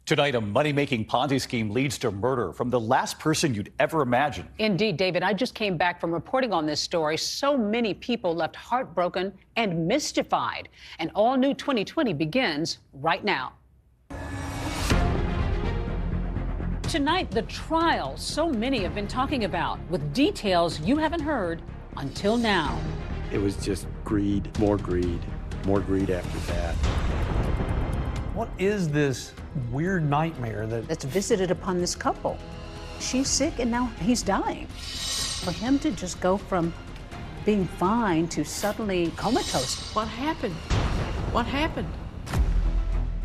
Tonight, a money-making Ponzi scheme leads to murder from the last person you'd ever imagine. Indeed, David. I just came back from reporting on this story. So many people left heartbroken and mystified. An all-new 2020 begins right now. Tonight, the trial so many have been talking about, with details you haven't heard until now. It was just greed, more greed after that. What is this weird nightmare that's visited upon this couple? She's sick and now he's dying. For him to just go from being fine to suddenly comatose. What happened? What happened?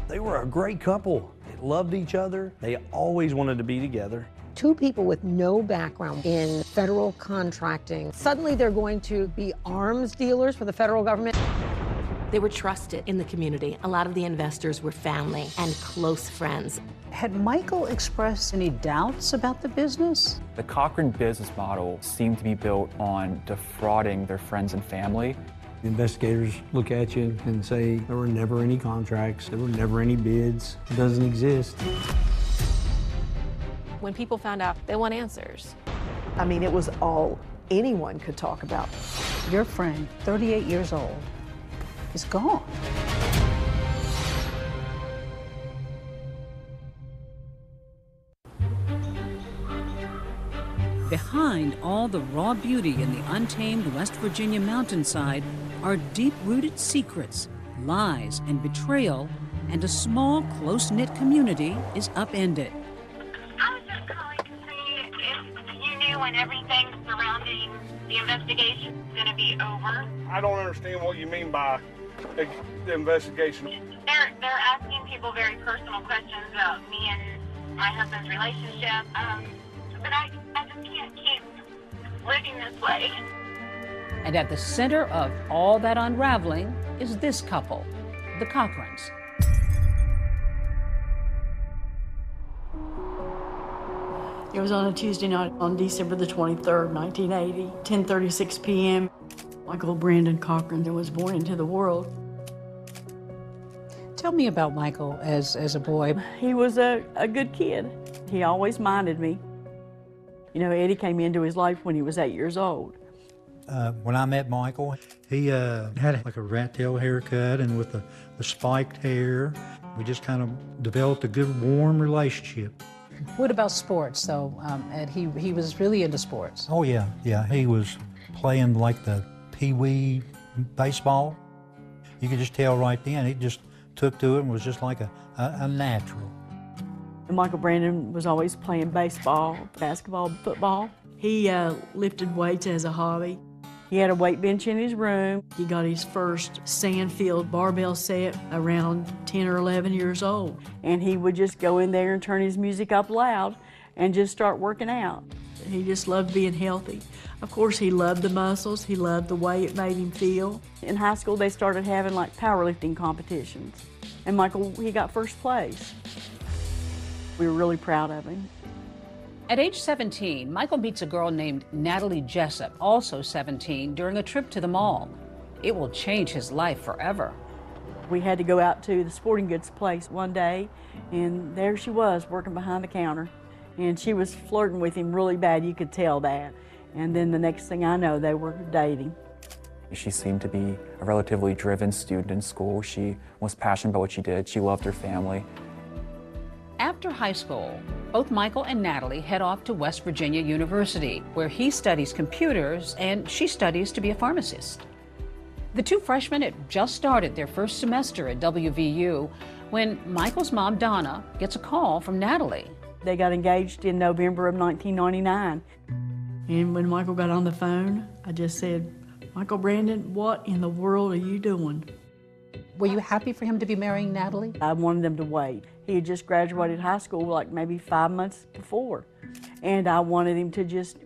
They were a great couple. They loved each other. They always wanted to be together. Two people with no background in federal contracting. Suddenly they're going to be arms dealers for the federal government. They were trusted in the community. A lot of the investors were family and close friends. Had Michael expressed any doubts about the business? The Cochran business model seemed to be built on defrauding their friends and family. The investigators look at you and say, there were never any contracts, there were never any bids, it doesn't exist. When people found out, they want answers. I mean, it was all anyone could talk about. Your friend, 38 years old, is gone. Behind all the raw beauty in the untamed West Virginia mountainside are deep-rooted secrets, lies, and betrayal, and a small, close-knit community is upended. I was just calling to see if you knew when everything surrounding the investigation is going to be over. I don't understand what you mean by the investigation. They're asking people very personal questions about me and my husband's relationship, but I just can't keep living this way. And at the center of all that unraveling is this couple, the Cochrans. It was on a Tuesday night on December the 23rd, 1980, 10:36 p.m. Michael Brandon Cochran was born into the world. Tell me about Michael as a boy. He was a good kid. He always minded me. You know, Eddie came into his life when he was 8 years old. When I met Michael, he had like a rat tail haircut and with the spiked hair. We just kind of developed a good, warm relationship. What about sports, though? Ed, he was really into sports. Oh, yeah. He was playing like the pee-wee baseball. You could just tell right then. He just took to it and was just like a natural. Michael Brandon was always playing baseball, basketball, football. He lifted weights as a hobby. He had a weight bench in his room. He got his first Sandfield barbell set around 10 or 11 years old. And he would just go in there and turn his music up loud and just start working out. He just loved being healthy. Of course, he loved the muscles. He loved the way it made him feel. In high school, they started having like powerlifting competitions. And Michael, he got first place. We were really proud of him. At age 17, Michael meets a girl named Natalie Jessup, also 17, during a trip to the mall. It will change his life forever. We had to go out to the sporting goods place one day, and there she was working behind the counter. And she was flirting with him really bad, you could tell that. And then the next thing I know, they were dating. She seemed to be a relatively driven student in school. She was passionate about what she did. She loved her family. After high school, both Michael and Natalie head off to West Virginia University, where he studies computers and she studies to be a pharmacist. The two freshmen had just started their first semester at WVU when Michael's mom, Donna, gets a call from Natalie. They got engaged in November of 1999. And when Michael got on the phone, I just said, Michael Brandon, what in the world are you doing? Were you happy for him to be marrying Natalie? I wanted them to wait. He had just graduated high school like maybe 5 months before. And I wanted him to just,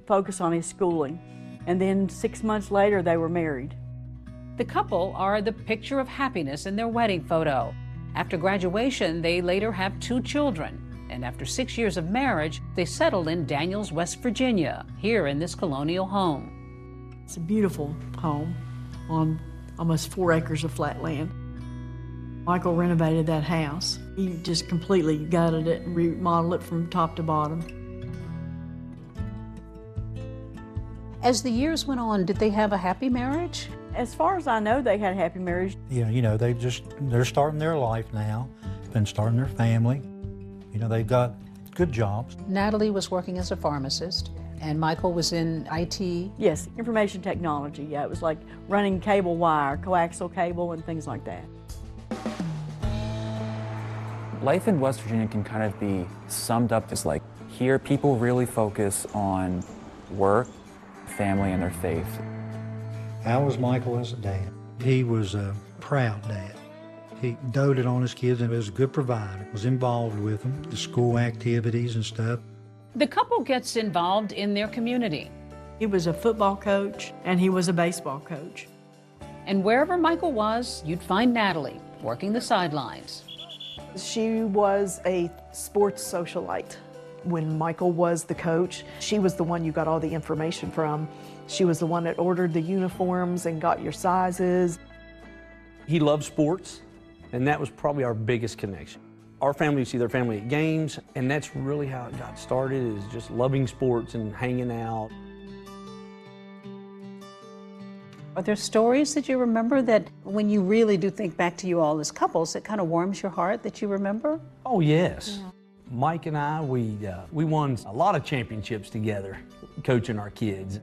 focus on his schooling. And then 6 months later, they were married. The couple are the picture of happiness in their wedding photo. After graduation, they later have 2 children. And after 6 years of marriage, they settled in Daniels, West Virginia, here in this colonial home. It's a beautiful home on almost 4 acres of flat land. Michael renovated that house. He just completely gutted it and remodeled it from top to bottom. As the years went on, did they have a happy marriage? As far as I know, they had a happy marriage. Yeah, you know, they're starting their life now, been starting their family. You know, they've got good jobs. Natalie was working as a pharmacist, and Michael was in IT. Yes, information technology. Yeah, it was like running cable wire, coaxial cable, and things like that. Life in West Virginia can kind of be summed up as like, here people really focus on work, family, and their faith. How was Michael as a dad? He was a proud dad. He doted on his kids and was a good provider, was involved with them, the school activities and stuff. The couple gets involved in their community. He was a football coach and he was a baseball coach. And wherever Michael was, you'd find Natalie working the sidelines. She was a sports socialite. When Michael was the coach, she was the one you got all the information from. She was the one that ordered the uniforms and got your sizes. He loved sports, and that was probably our biggest connection. Our family would see their family at games, and that's really how it got started, is just loving sports and hanging out. Are there stories that you remember that when you really do think back to you all as couples, it kind of warms your heart that you remember? Oh, yes. Yeah. Mike and I, we won a lot of championships together, coaching our kids.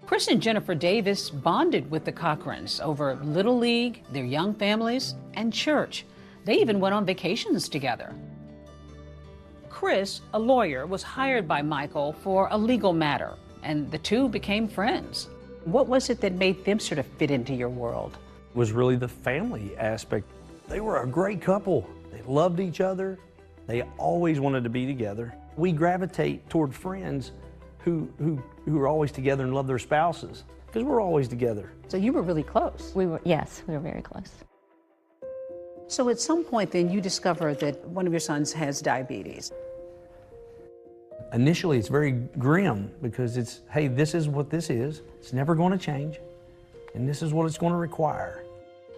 Chris and Jennifer Davis bonded with the Cochrans over Little League, their young families, and church. They even went on vacations together. Chris, a lawyer, was hired by Michael for a legal matter, and the two became friends. What was it that made them sort of fit into your world? It was really the family aspect. They were a great couple. They loved each other. They always wanted to be together. We gravitate toward friends who are always together and love their spouses, because we're always together. So you were really close? Yes, we were very close. So at some point then you discover that one of your sons has diabetes. Initially it's very grim because it's, hey, this is what this is. It's never going to change, and this is what it's going to require.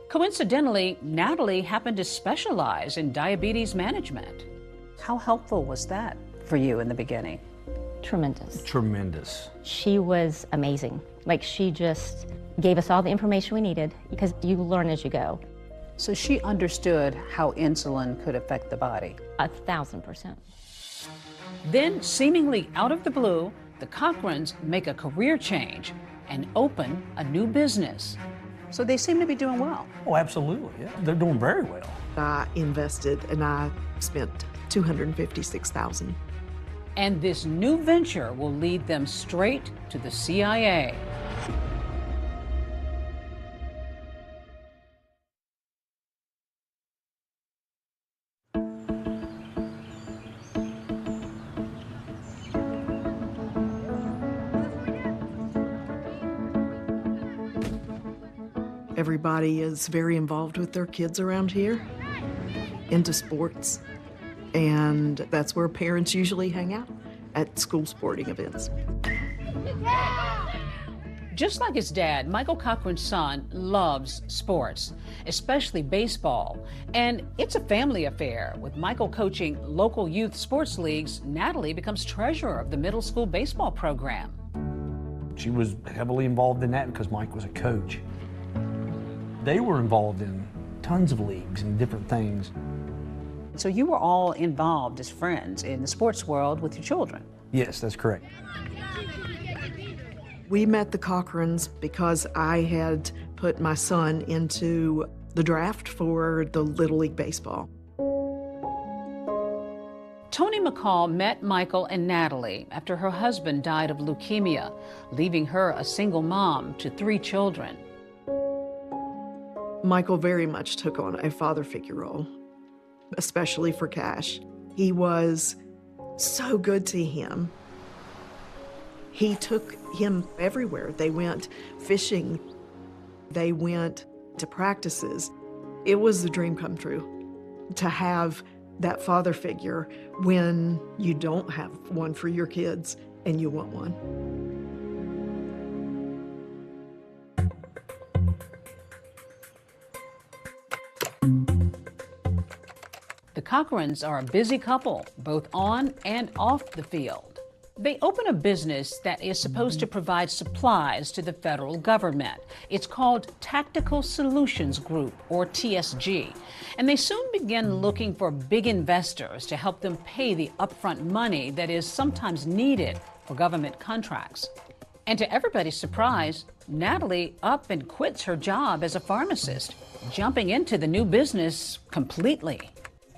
Coincidentally, Natalie happened to specialize in diabetes management. How helpful was that for you in the beginning? Tremendous. Tremendous. She was amazing. Like, she just gave us all the information we needed, because you learn as you go. So she understood how insulin could affect the body. 1,000%. Then, seemingly out of the blue, the Cochrans make a career change and open a new business. So they seem to be doing well. Oh, absolutely, yeah. They're doing very well. I invested and I spent $256,000. And this new venture will lead them straight to the CIA. Everybody is very involved with their kids around here, into sports, and that's where parents usually hang out, at school sporting events. Just like his dad, Michael Cochran's son loves sports, especially baseball. And it's a family affair. With Michael coaching local youth sports leagues, Natalie becomes treasurer of the middle school baseball program. She was heavily involved in that because Mike was a coach. They were involved in tons of leagues and different things. So you were all involved as friends in the sports world with your children? Yes, that's correct. We met the Cochrans because I had put my son into the draft for the Little League Baseball. Toni McCall met Michael and Natalie after her husband died of leukemia, leaving her a single mom to 3 children. Michael very much took on a father figure role, especially for Cash. He was so good to him. He took him everywhere. They went fishing. They went to practices. It was the dream come true to have that father figure when you don't have one for your kids and you want one. The Cochrans are a busy couple, both on and off the field. They open a business that is supposed to provide supplies to the federal government. It's called Tactical Solutions Group, or TSG, and they soon begin looking for big investors to help them pay the upfront money that is sometimes needed for government contracts. And to everybody's surprise, Natalie up and quits her job as a pharmacist, jumping into the new business completely.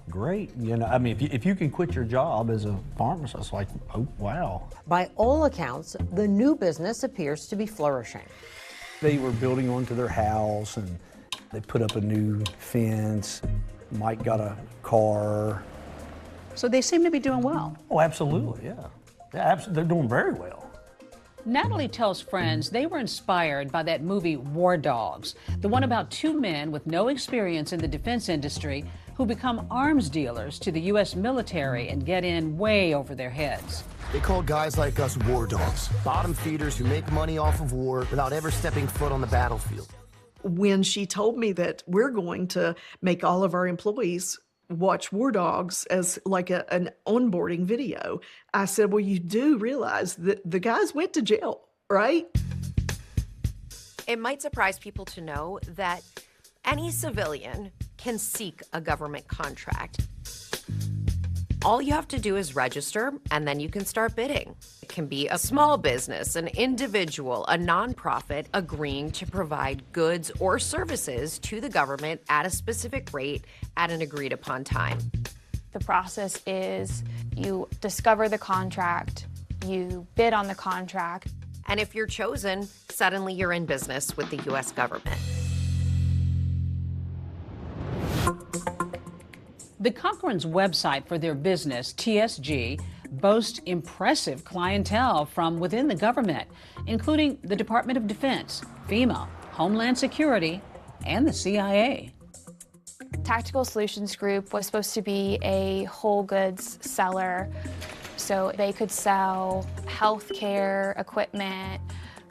Great. You know, I mean, if you can quit your job as a pharmacist, like, oh, wow. By all accounts, the new business appears to be flourishing. They were building onto their house, and they put up a new fence. Mike got a car. So they seem to be doing well. Oh, absolutely, yeah. Yeah, they're doing very well. Natalie tells friends they were inspired by that movie War Dogs, the one about two men with no experience in the defense industry who become arms dealers to the U.S. military and get in way over their heads. They call guys like us war dogs, bottom feeders who make money off of war without ever stepping foot on the battlefield. When she told me that we're going to make all of our employees watch War Dogs as like an onboarding video, I said, well, you do realize that the guys went to jail, right? It might surprise people to know that any civilian can seek a government contract. All you have to do is register, and then you can start bidding. It can be a small business, an individual, a nonprofit agreeing to provide goods or services to the government at a specific rate at an agreed upon time. The process is you discover the contract, you bid on the contract. And if you're chosen, suddenly you're in business with the U.S. government. The Cochran's website for their business, TSG, boasts impressive clientele from within the government, including the Department of Defense, FEMA, Homeland Security, and the CIA. Tactical Solutions Group was supposed to be a whole goods seller, so they could sell healthcare equipment,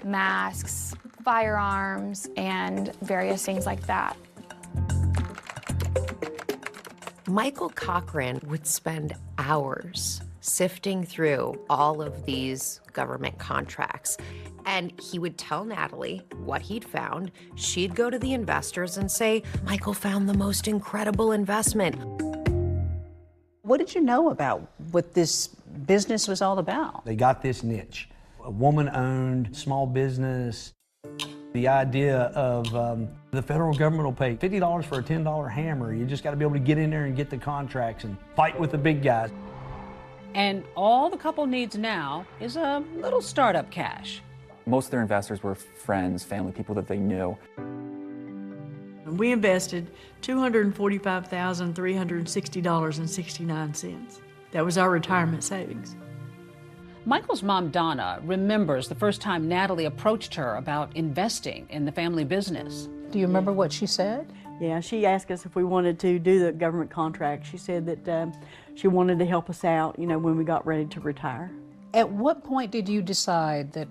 masks, firearms, and various things like that. Michael Cochran would spend hours sifting through all of these government contracts. And he would tell Natalie what he'd found. She'd go to the investors and say, Michael found the most incredible investment. What did you know about what this business was all about? They got this niche, a woman-owned small business. The idea of the federal government will pay $50 for a $10 hammer. You just got to be able to get in there and get the contracts and fight with the big guys. And all the couple needs now is a little startup cash. Most of their investors were friends, family, people that they knew. We invested $245,360.69. That was our retirement savings. Michael's mom, Donna, remembers the first time Natalie approached her about investing in the family business. Do you remember what she said? Yeah, she asked us if we wanted to do the government contract. She said that she wanted to help us out, you know, when we got ready to retire. At what point did you decide that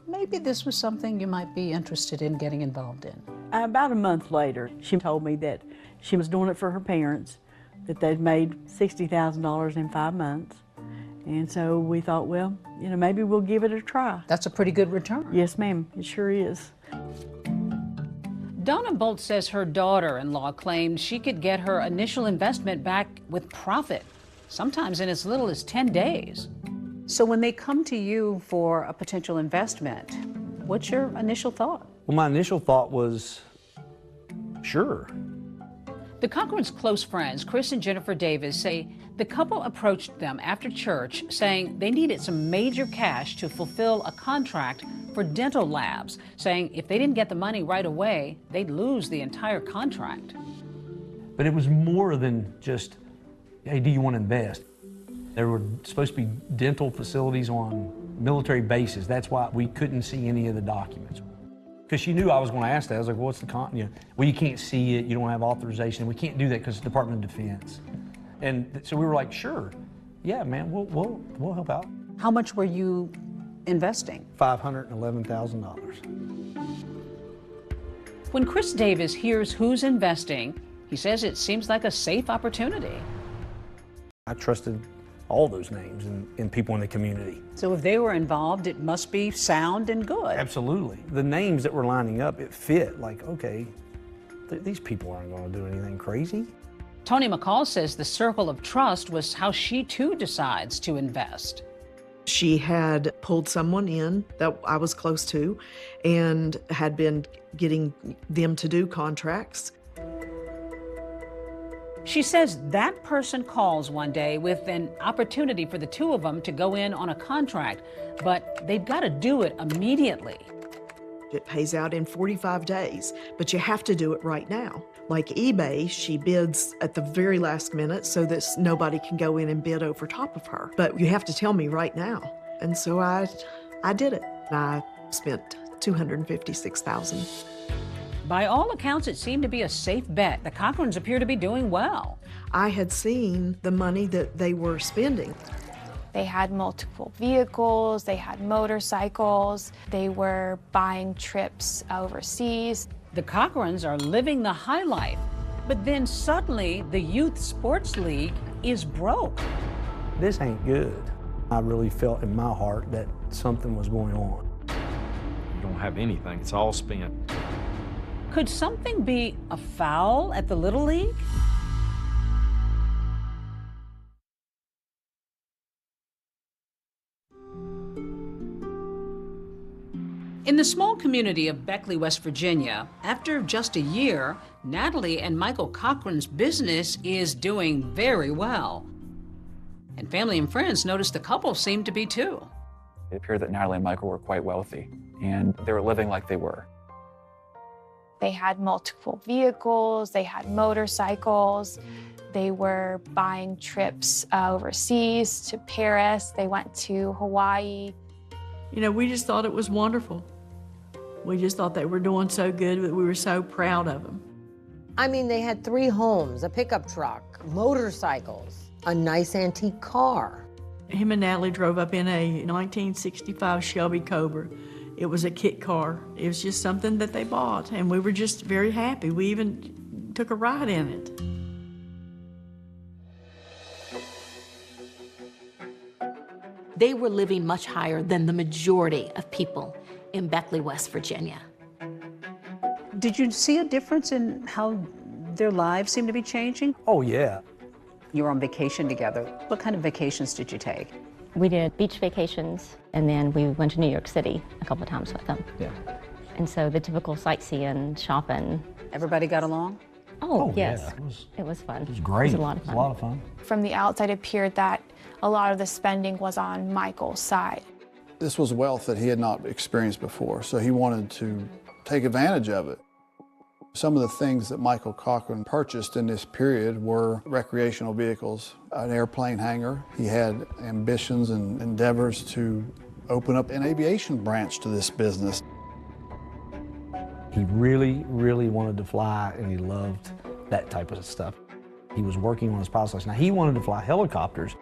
maybe this was something you might be interested in getting involved in? About a month later, she told me that she was doing it for her parents, that they'd made $60,000 in 5 months. And so we thought, well, you know, maybe we'll give it a try. That's a pretty good return. Yes, ma'am, it sure is. Donna Bolt says her daughter-in-law claimed she could get her initial investment back with profit, sometimes in as little as 10 days. So when they come to you for a potential investment, what's your initial thought? Well, my initial thought was, sure. The Cochran's close friends, Chris and Jennifer Davis, say the couple approached them after church saying they needed some major cash to fulfill a contract for dental labs, saying if they didn't get the money right away, they'd lose the entire contract. But it was more than just, hey, do you want to invest? There were supposed to be dental facilities on military bases. That's why we couldn't see any of the documents. Because she knew I was going to ask that. I was like, well, what's the well, you can't see it, you don't have authorization. We can't do that because it's the Department of Defense. And so we were like, sure, yeah, man, we'll help out. How much were you investing? $511,000. When Chris Davis hears who's investing, he says it seems like a safe opportunity. I trusted all those names and people in the community. So if they were involved, it must be sound and good. Absolutely. The names that were lining up, it fit. Like, okay, these people aren't going to do anything crazy. Tony McCall says the circle of trust was how she too decides to invest. She had pulled someone in that I was close to and had been getting them to do contracts. She says that person calls one day with an opportunity for the two of them to go in on a contract, but they've got to do it immediately. It pays out in 45 days, but you have to do it right now. Like eBay, she bids at the very last minute so that nobody can go in and bid over top of her. But you have to tell me right now. And so I did it. I spent $256,000. By all accounts, it seemed to be a safe bet. The Cochrans appear to be doing well. I had seen the money that they were spending. They had multiple vehicles, they had motorcycles, they were buying trips overseas. The Cochrans are living the high life, but then suddenly the Youth Sports League is broke. This ain't good. I really felt in my heart that something was going on. You don't have anything, it's all spent. Could something be afoul at the Little League? In the small community of Beckley, West Virginia, after just a year, Natalie and Michael Cochran's business is doing very well. And family and friends noticed the couple seemed to be too. It appeared that Natalie and Michael were quite wealthy, and they were living like they were. They had multiple vehicles, they had motorcycles, they were buying trips overseas to Paris, they went to Hawaii. You know, we just thought it was wonderful. We just thought they were doing so good that we were so proud of them. I mean, they had 3 homes, a pickup truck, motorcycles, a nice antique car. Him and Natalie drove up in a 1965 Shelby Cobra. It was a kit car. It was just something that they bought, and we were just very happy. We even took a ride in it. They were living much higher than the majority of people in Beckley, West Virginia. Did you see a difference in how their lives seem to be changing? Oh, yeah. You were on vacation together. What kind of vacations did you take? We did beach vacations, and then we went to New York City a couple of times with them. Yeah. And so the typical sightseeing, shopping. Everybody got along? Oh yes. Yeah, it was fun. It was great. It was a lot of fun. It was a lot of fun. From the outside, it appeared that a lot of the spending was on Michael's side. This was wealth that he had not experienced before, so he wanted to take advantage of it. Some of the things that Michael Cochran purchased in this period were recreational vehicles, an airplane hangar. He had ambitions and endeavors to open up an aviation branch to this business. He really, really wanted to fly, and he loved that type of stuff. He was working on his pilot's license. Now, he wanted to fly helicopters.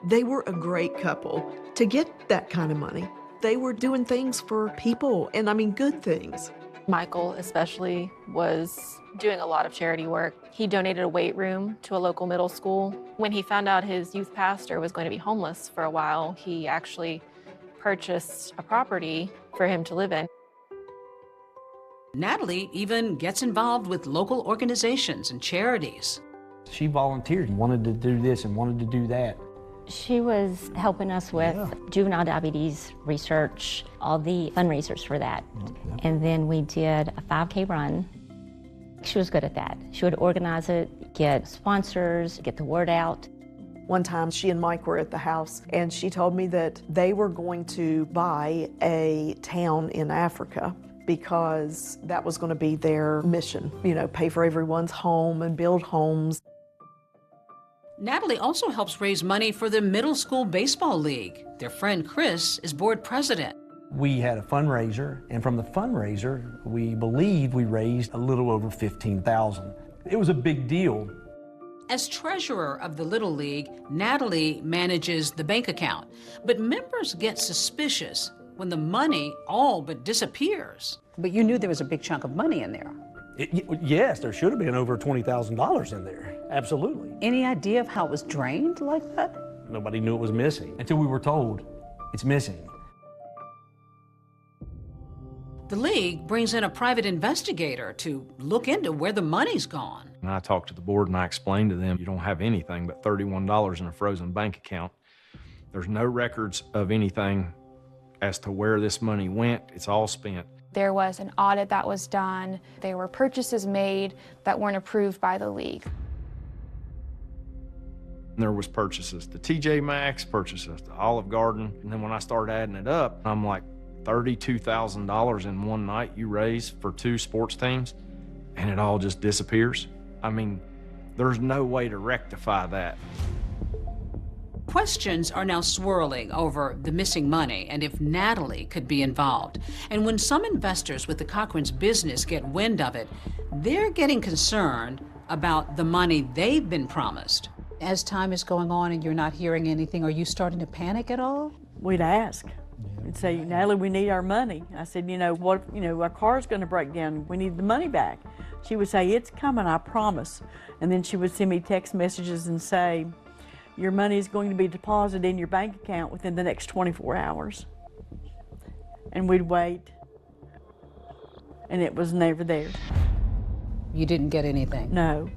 They were a great couple to get that kind of money. They were doing things for people, and I mean good things. Michael especially was doing a lot of charity work. He donated a weight room to a local middle school. When he found out his youth pastor was going to be homeless for a while, he actually purchased a property for him to live in. Natalie even gets involved with local organizations and charities. She volunteered and wanted to do this and wanted to do that. She was helping us with juvenile diabetes research, all the fundraisers for that. And then we did a 5K run. She was good at that. She would organize it, get sponsors, get the word out. One time she and Mike were at the house and she told me that they were going to buy a town in Africa because that was going to be their mission, you know, pay for everyone's home and build homes. Natalie also helps raise money for the Middle School Baseball League. Their friend Chris is board president. We had a fundraiser, and from the fundraiser, we believe we raised a little over $15,000. It was a big deal. As treasurer of the Little League, Natalie manages the bank account. But members get suspicious when the money all but disappears. But you knew there was a big chunk of money in there. Yes, there should have been over $20,000 in there. Absolutely. Any idea of how it was drained like that? Nobody knew it was missing until we were told it's missing. The league brings in a private investigator to look into where the money's gone. And I talked to the board and I explained to them, you don't have anything but $31 in a frozen bank account. There's no records of anything as to where this money went. It's all spent. There was an audit that was done. There were purchases made that weren't approved by the league. There was purchases to TJ Maxx, purchases to Olive Garden, and then when I started adding it up, I'm like, $32,000 in one night you raise for 2 sports teams, and it all just disappears. I mean, there's no way to rectify that. Questions are now swirling over the missing money and if Natalie could be involved. And when some investors with the Cochran's business get wind of it, they're getting concerned about the money they've been promised. As time is going on and you're not hearing anything, are you starting to panic at all? We'd ask. We'd say, Natalie, we need our money. I said, our car's going to break down. We need the money back. She would say, it's coming, I promise. And then she would send me text messages and say, your money is going to be deposited in your bank account within the next 24 hours. And we'd wait, and it was never there. You didn't get anything? No.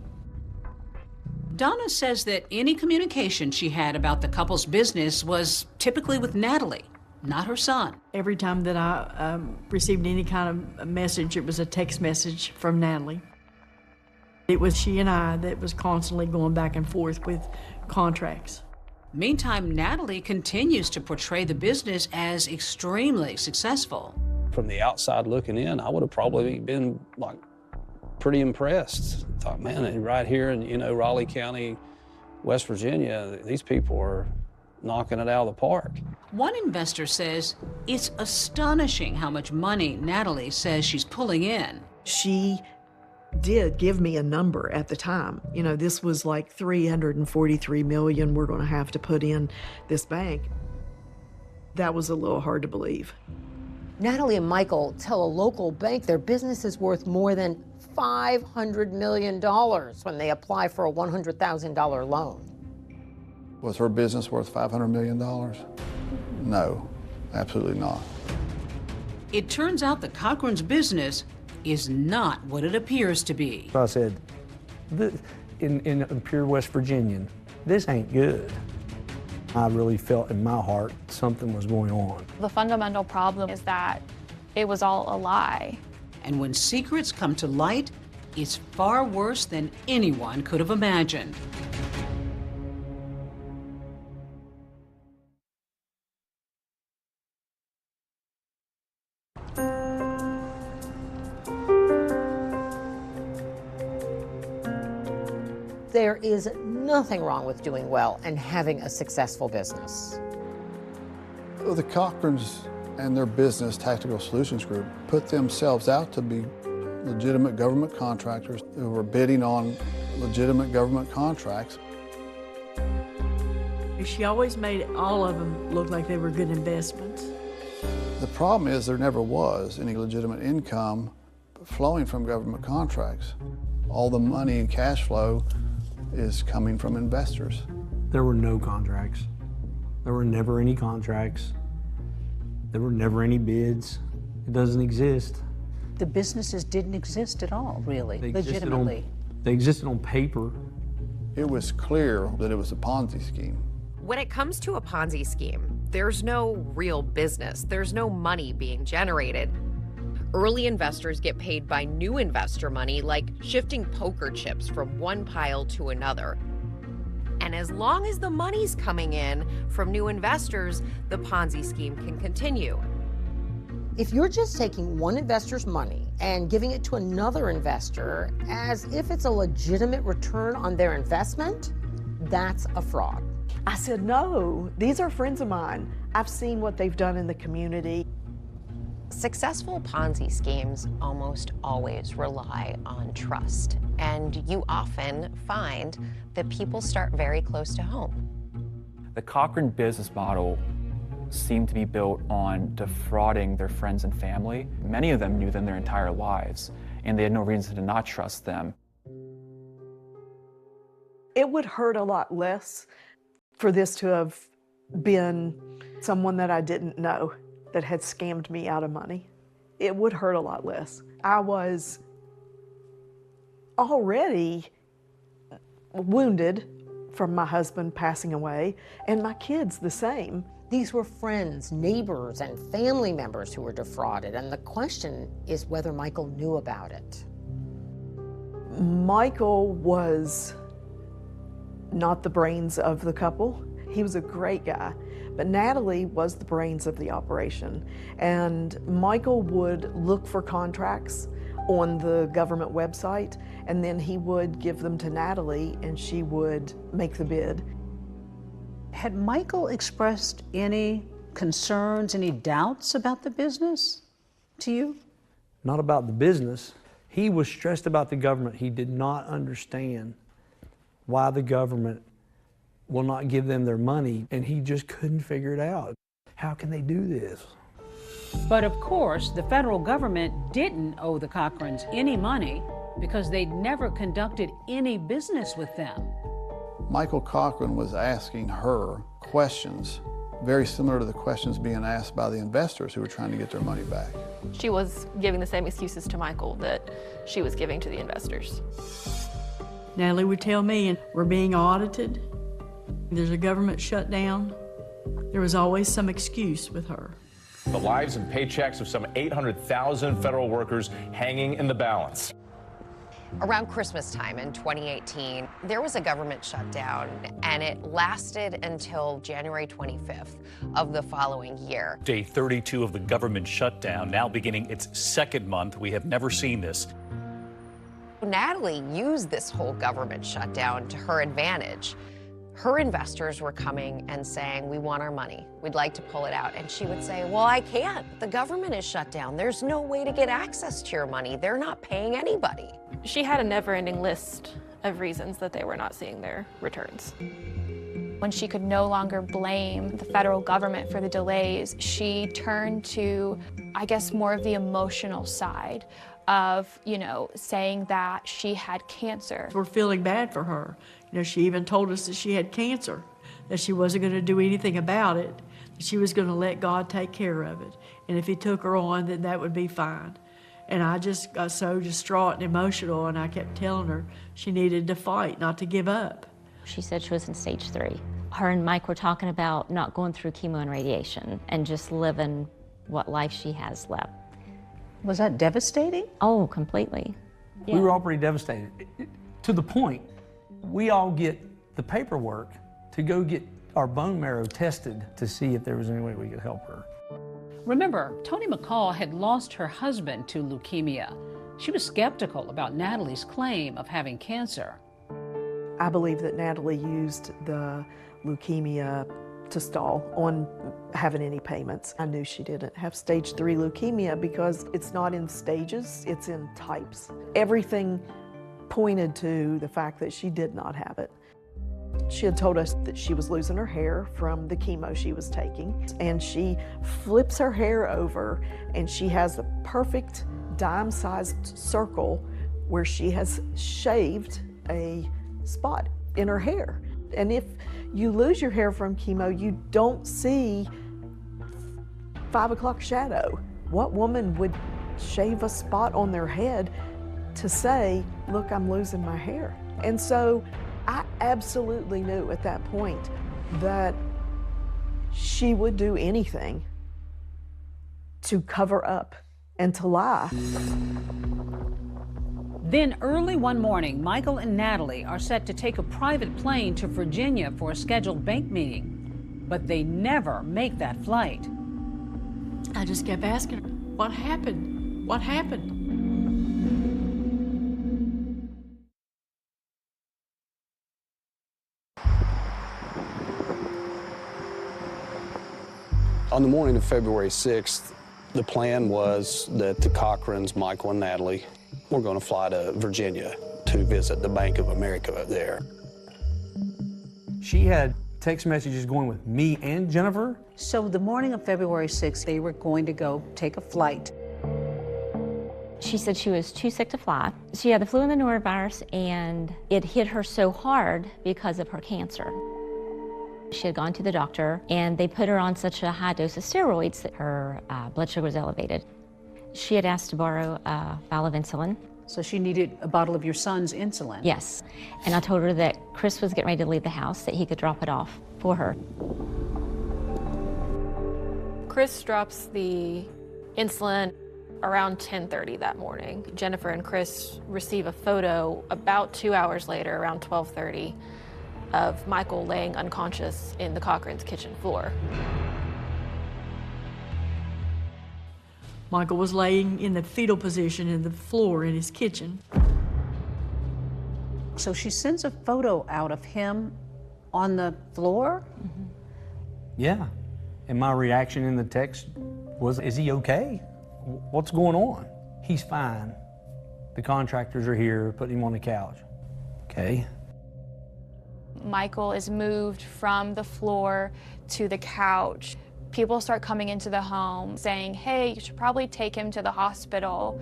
Donna says that any communication she had about the couple's business was typically with Natalie, not her son. Every time that I received any kind of a message, it was a text message from Natalie. It was she and I that was constantly going back and forth with contracts. Meantime, Natalie continues to portray the business as extremely successful. From the outside looking in, I would have probably been like pretty impressed. Thought, man, right here in Raleigh County, West Virginia, these people are knocking it out of the park. One investor says it's astonishing how much money Natalie says she's pulling in. She did give me a number at the time. This was like $343 million we're going to have to put in this bank. That was a little hard to believe. Natalie and Michael tell a local bank their business is worth more than $500 million when they apply for a $100,000 loan. Was her business worth $500 million? No, absolutely not. It turns out the Cochran's business is not what it appears to be. I said, in pure West Virginian, this ain't good. I really felt in my heart something was going on. The fundamental problem is that it was all a lie. And when secrets come to light, it's far worse than anyone could have imagined. There is nothing wrong with doing well and having a successful business. The Cochrans and their business, Tactical Solutions Group, put themselves out to be legitimate government contractors who were bidding on legitimate government contracts. She always made all of them look like they were good investments. The problem is there never was any legitimate income flowing from government contracts. All the money and cash flow is coming from investors. There were no contracts. There were never any contracts. There were never any bids. It doesn't exist. The businesses didn't exist at all, really, legitimately. They existed on paper. It was clear that it was a Ponzi scheme. When it comes to a Ponzi scheme, there's no real business. There's no money being generated. Early investors get paid by new investor money, like shifting poker chips from one pile to another. And as long as the money's coming in from new investors, the Ponzi scheme can continue. If you're just taking one investor's money and giving it to another investor as if it's a legitimate return on their investment, that's a fraud. I said, no, these are friends of mine. I've seen what they've done in the community. Successful Ponzi schemes almost always rely on trust, and you often find that people start very close to home. The Cochran business model seemed to be built on defrauding their friends and family. Many of them knew them their entire lives. and they had no reason to not trust them. It would hurt a lot less for this to have been someone that I didn't know that had scammed me out of money. It would hurt a lot less. I was already wounded from my husband passing away, and my kids the same. These were friends, neighbors, and family members who were defrauded, and the question is whether Michael knew about it. Michael was not the brains of the couple. He was a great guy, but Natalie was the brains of the operation. And Michael would look for contracts on the government website, and then he would give them to Natalie, and she would make the bid. Had Michael expressed any concerns, any doubts about the business to you? Not about the business. He was stressed about the government. He did not understand why the government will not give them their money, and he just couldn't figure it out. How can they do this? But of course, the federal government didn't owe the Cochrans any money because they'd never conducted any business with them. Michael Cochran was asking her questions very similar to the questions being asked by the investors who were trying to get their money back. She was giving the same excuses to Michael that she was giving to the investors. Natalie would tell me, and we're being audited, there's a government shutdown. There was always some excuse with her. The lives and paychecks of some 800,000 federal workers hanging in the balance. Around Christmas time in 2018, there was a government shutdown, and it lasted until January 25th of the following year. Day 32 of the government shutdown, now beginning its second month. We have never seen this. Natalie used this whole government shutdown to her advantage. Her investors were coming and saying, we want our money. We'd like to pull it out. And she would say, well, I can't. The government is shut down. There's no way to get access to your money. They're not paying anybody. She had a never-ending list of reasons that they were not seeing their returns. When she could no longer blame the federal government for the delays, she turned to, I guess, more of the emotional side of, saying that she had cancer. We're feeling bad for her. She even told us that she had cancer, that she wasn't going to do anything about it, that she was going to let God take care of it. And if he took her on, then that would be fine. And I just got so distraught and emotional, and I kept telling her she needed to fight, not to give up. She said she was in stage 3. Her and Mike were talking about not going through chemo and radiation and just living what life she has left. Was that devastating? Oh, completely. Yeah. We were all pretty devastated, to the point we all get the paperwork to go get our bone marrow tested to see if there was any way we could help her. Remember, Toni McCall had lost her husband to leukemia. She was skeptical about Natalie's claim of having cancer. I believe that Natalie used the leukemia to stall on having any payments. I knew she didn't have stage 3 leukemia because it's not in stages, it's in types. Everything pointed to the fact that she did not have it. She had told us that she was losing her hair from the chemo she was taking, and she flips her hair over and she has a perfect dime-sized circle where she has shaved a spot in her hair. And if you lose your hair from chemo, you don't see 5 o'clock shadow. What woman would shave a spot on their head to say, look, I'm losing my hair? And so I absolutely knew at that point that she would do anything to cover up and to lie. Then early one morning, Michael and Natalie are set to take a private plane to Virginia for a scheduled bank meeting, but they never make that flight. I just kept asking her, what happened? What happened? On the morning of February 6th, the plan was that the Cochrans, Michael and Natalie, were going to fly to Virginia to visit the Bank of America there. She had text messages going with me and Jennifer. So the morning of February 6th, they were going to go take a flight. She She said she was too sick to fly. She had the flu and the norovirus, and it hit her so hard because of her cancer. She had gone to the doctor, and they put her on such a high dose of steroids that her blood sugar was elevated. She had asked to borrow a vial of insulin. So she needed a bottle of your son's insulin? Yes. And I told her that Chris was getting ready to leave the house, that he could drop it off for her. Chris drops the insulin around 10:30 that morning. Jennifer and Chris receive a photo about 2 hours later, around 12:30, of Michael laying unconscious in the Cochran's kitchen floor. Michael was laying in the fetal position in the floor in his kitchen. So she sends a photo out of him on the floor? Mm-hmm. Yeah. And my reaction in the text was, is he okay? What's going on? He's fine. The contractors are here, putting him on the couch. Okay. Michael is moved from the floor to the couch. People start coming into the home saying, hey, you should probably take him to the hospital.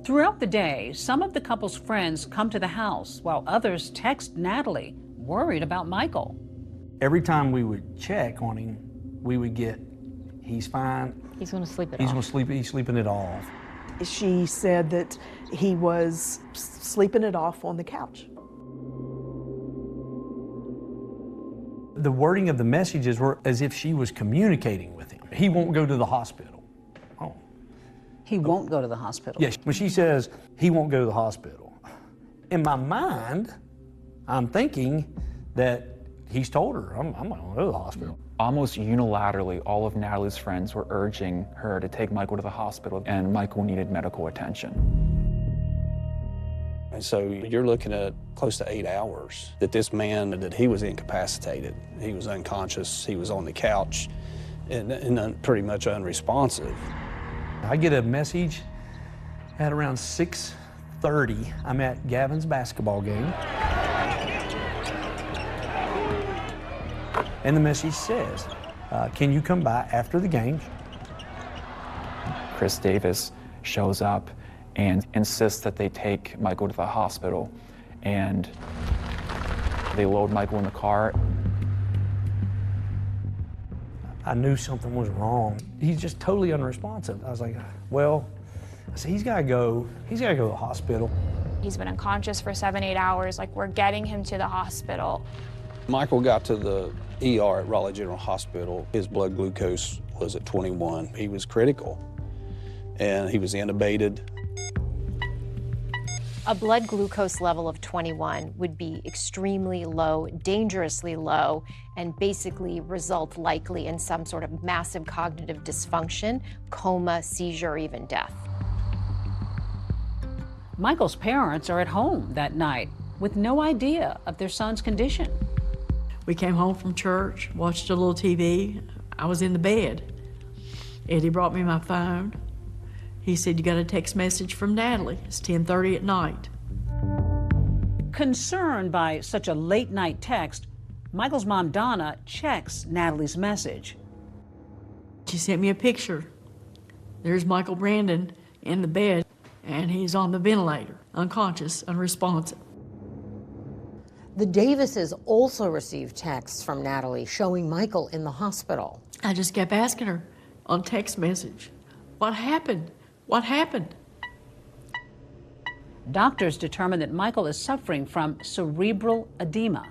Throughout the day, some of the couple's friends come to the house while others text Natalie, worried about Michael. Every time we would check on him, we would get, he's fine. He's going to sleep it off. He's going to sleep it. He's sleeping it off. She said that he was sleeping it off on the couch. The wording of the messages were as if she was communicating with him. He won't go to the hospital. Oh. He won't go to the hospital? Yes, when she says he won't go to the hospital, in my mind, I'm thinking that he's told her, I'm not going to go to the hospital. Almost unilaterally, all of Natalie's friends were urging her to take Michael to the hospital, and Michael needed medical attention. And so you're looking at close to 8 hours that this man, that he was incapacitated. He was unconscious, he was on the couch, and pretty much unresponsive. I get a message at around 6:30. I'm at Gavin's basketball game. And the message says, can you come by after the game? Chris Davis shows up and insists that they take Michael to the hospital, and they load Michael in the car. I knew something was wrong. He's just totally unresponsive. I was like, well, I said, he's gotta go to the hospital. He's been unconscious for 7-8 hours. Like, we're getting him to the hospital. Michael got to the ER at Raleigh General Hospital. His blood glucose was at 21. He was critical, and he was intubated. A blood glucose level of 21 would be extremely low, dangerously low, and basically result likely in some sort of massive cognitive dysfunction, coma, seizure, or even death. Michael's parents are at home that night with no idea of their son's condition. We came home from church, watched a little TV. I was in the bed. Eddie brought me my phone. He said, you got a text message from Natalie. It's 10:30 at night. Concerned by such a late night text, Michael's mom, Donna, checks Natalie's message. She sent me a picture. There's Michael Brandon in the bed, and he's on the ventilator, unconscious, unresponsive. The Davises also received texts from Natalie showing Michael in the hospital. I just kept asking her on text message, what happened? What happened? Doctors determined that Michael is suffering from cerebral edema.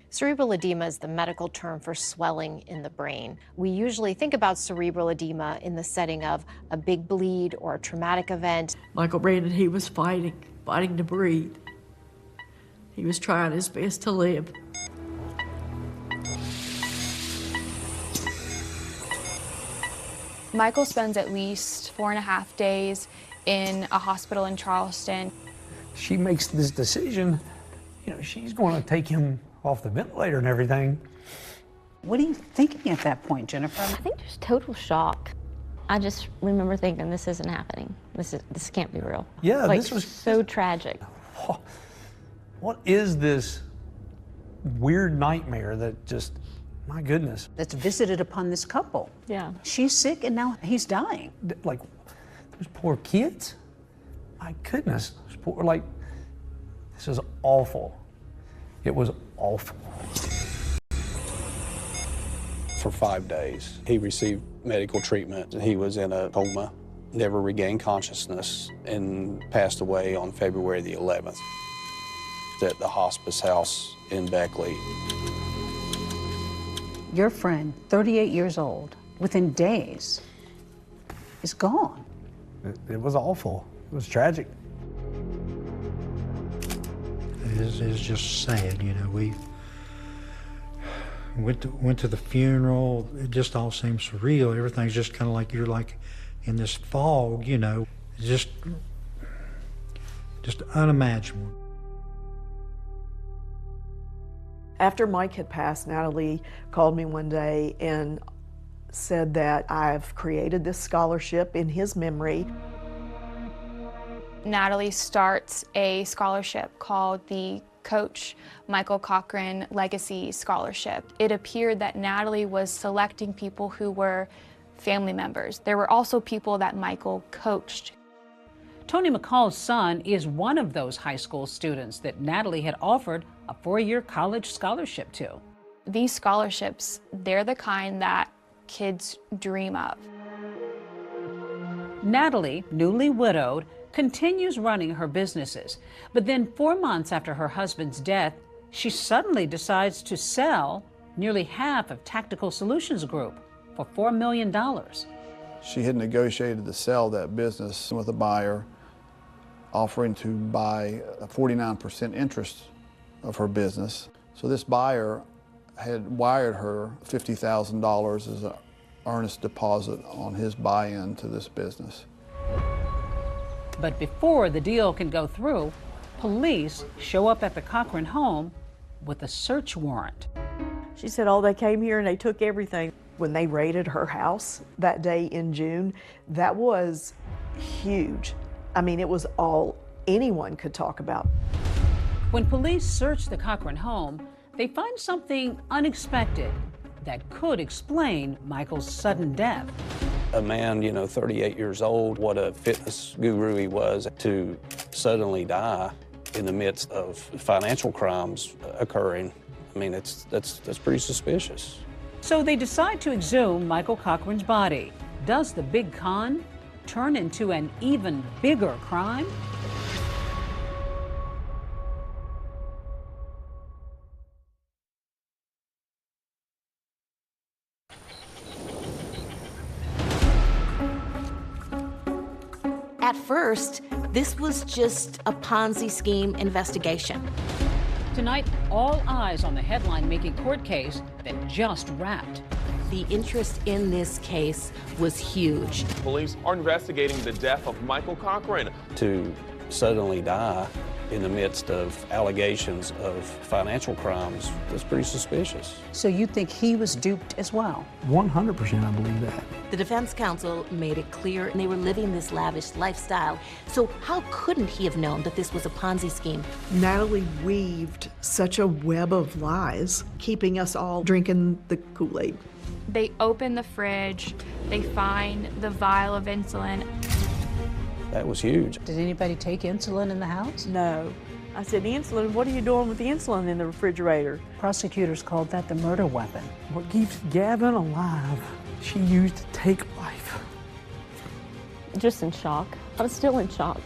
Cerebral edema is the medical term for swelling in the brain. We usually think about cerebral edema in the setting of a big bleed or a traumatic event. Michael Brandon, he was fighting to breathe. He was trying his best to live. Michael spends at least 4.5 days in a hospital in Charleston. She makes this decision, you know, she's going to take him off the ventilator and everything. What are you thinking at that point, Jennifer? I think there's total shock. I just remember thinking, this isn't happening. This can't be real. Yeah, like, this was so tragic. What is this weird nightmare that just, my goodness. That's visited upon this couple. Yeah. She's sick and now he's dying. Like, Those poor kids. My goodness, like, this is awful. It was awful. For 5 days, he received medical treatment. He was in a coma, never regained consciousness, and passed away on February the 11th at the hospice house in Beckley. Your friend, 38 years old, within days, is gone. It was awful. It was tragic. It's just sad, you know. We went to the funeral. It just all seems surreal. Everything's just kind of like you're like in this fog, you know. Just unimaginable. After Mike had passed, Natalie called me one day and said that I've created this scholarship in his memory. Natalie starts a scholarship called the Coach Michael Cochran Legacy Scholarship. It appeared that Natalie was selecting people who were family members. There were also people that Michael coached. Tony McCall's son is one of those high school students that Natalie had offered a 4-year college scholarship to. These scholarships, they're the kind that kids dream of. Natalie, newly widowed, continues running her businesses. But then 4 months after her husband's death, she suddenly decides to sell nearly half of Tactical Solutions Group for $4 million. She had negotiated to sell that business with a buyer, offering to buy a 49% interest of her business. So this buyer had wired her $50,000 as an earnest deposit on his buy-in to this business. But before the deal can go through, police show up at the Cochran home with a search warrant. She said, oh, they came here and they took everything. When they raided her house that day in June, that was huge. I mean, it was all anyone could talk about. When police search the Cochran home, they find something unexpected that could explain Michael's sudden death. A man, 38 years old, what a fitness guru he was, to suddenly die in the midst of financial crimes occurring. I mean, that's pretty suspicious. So they decide to exhume Michael Cochran's body. Does the big con turn into an even bigger crime? At first, this was just a Ponzi scheme investigation. Tonight, all eyes on the headline-making court case that just wrapped. The interest in this case was huge. Police are investigating the death of Michael Cochran. To suddenly die in the midst of allegations of financial crimes, that's pretty suspicious. So you think he was duped as well? 100% I believe that. The defense counsel made it clear they were living this lavish lifestyle. So how couldn't he have known that this was a Ponzi scheme? Natalie weaved such a web of lies, keeping us all drinking the Kool-Aid. They open the fridge, they find the vial of insulin. That was huge. Did anybody take insulin in the house? No. I said, insulin, what are you doing with the insulin in the refrigerator? Prosecutors called that the murder weapon. What keeps Gavin alive, she used to take life. Just in shock. I'm still in shock.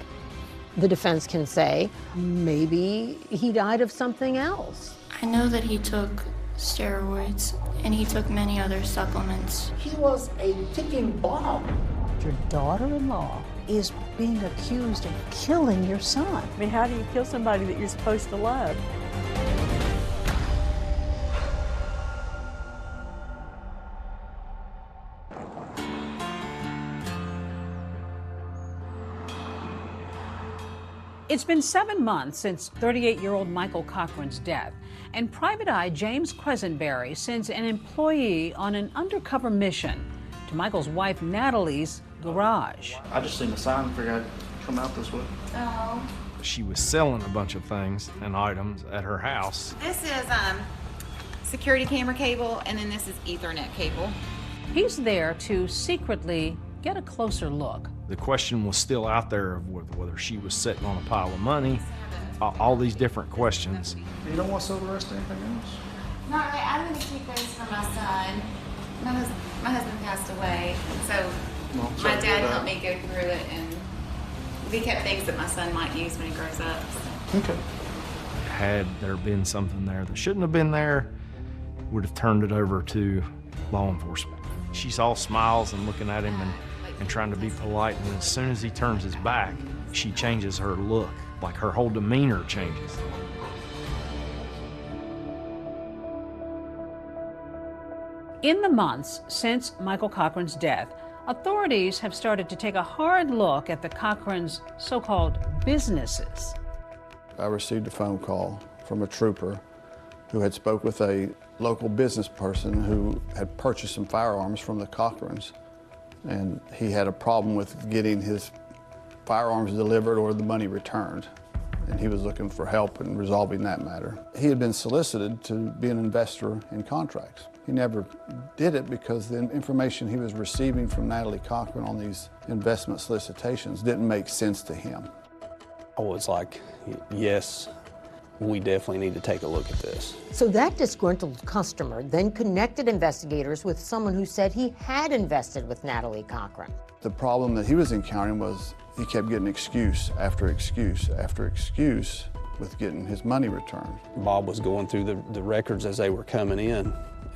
The defense can say, maybe he died of something else. I know that he took steroids and he took many other supplements. He was a ticking bomb. Your daughter-in-law is being accused of killing your son. I mean, how do you kill somebody that you're supposed to love? It's been 7 months since 38-year-old Michael Cochran's death, and Private Eye James Quisenberry sends an employee on an undercover mission to Michael's wife Natalie's garage. I just seen the sign and figured I'd come out this way. Oh. She was selling a bunch of things and items at her house. This is security camera cable, and then this is Ethernet cable. He's there to secretly get a closer look. The question was still out there of whether she was sitting on a pile of money, all these different questions. You don't want civil arrest or anything else? Not really. I'm going to keep those for my son. My husband passed away, so my dad helped me go through it, and we kept things that my son might use when he grows up. So. Okay. Had there been something there that shouldn't have been there, would have turned it over to law enforcement. She's all smiles and looking at him and trying to be polite, and as soon as he turns his back, she changes her look, like her whole demeanor changes. In the months since Michael Cochran's death, authorities have started to take a hard look at the Cochrans' so-called businesses. I received a phone call from a trooper who had spoke with a local business person who had purchased some firearms from the Cochrans, and he had a problem with getting his firearms delivered or the money returned, and he was looking for help in resolving that matter. He had been solicited to be an investor in contracts. He never did it because the information he was receiving from Natalie Cochran on these investment solicitations didn't make sense to him. Oh, it's like, yes, we definitely need to take a look at this. So that disgruntled customer then connected investigators with someone who said he had invested with Natalie Cochran. The problem that he was encountering was he kept getting excuse after excuse after excuse with getting his money returned. Bob was going through the records as they were coming in,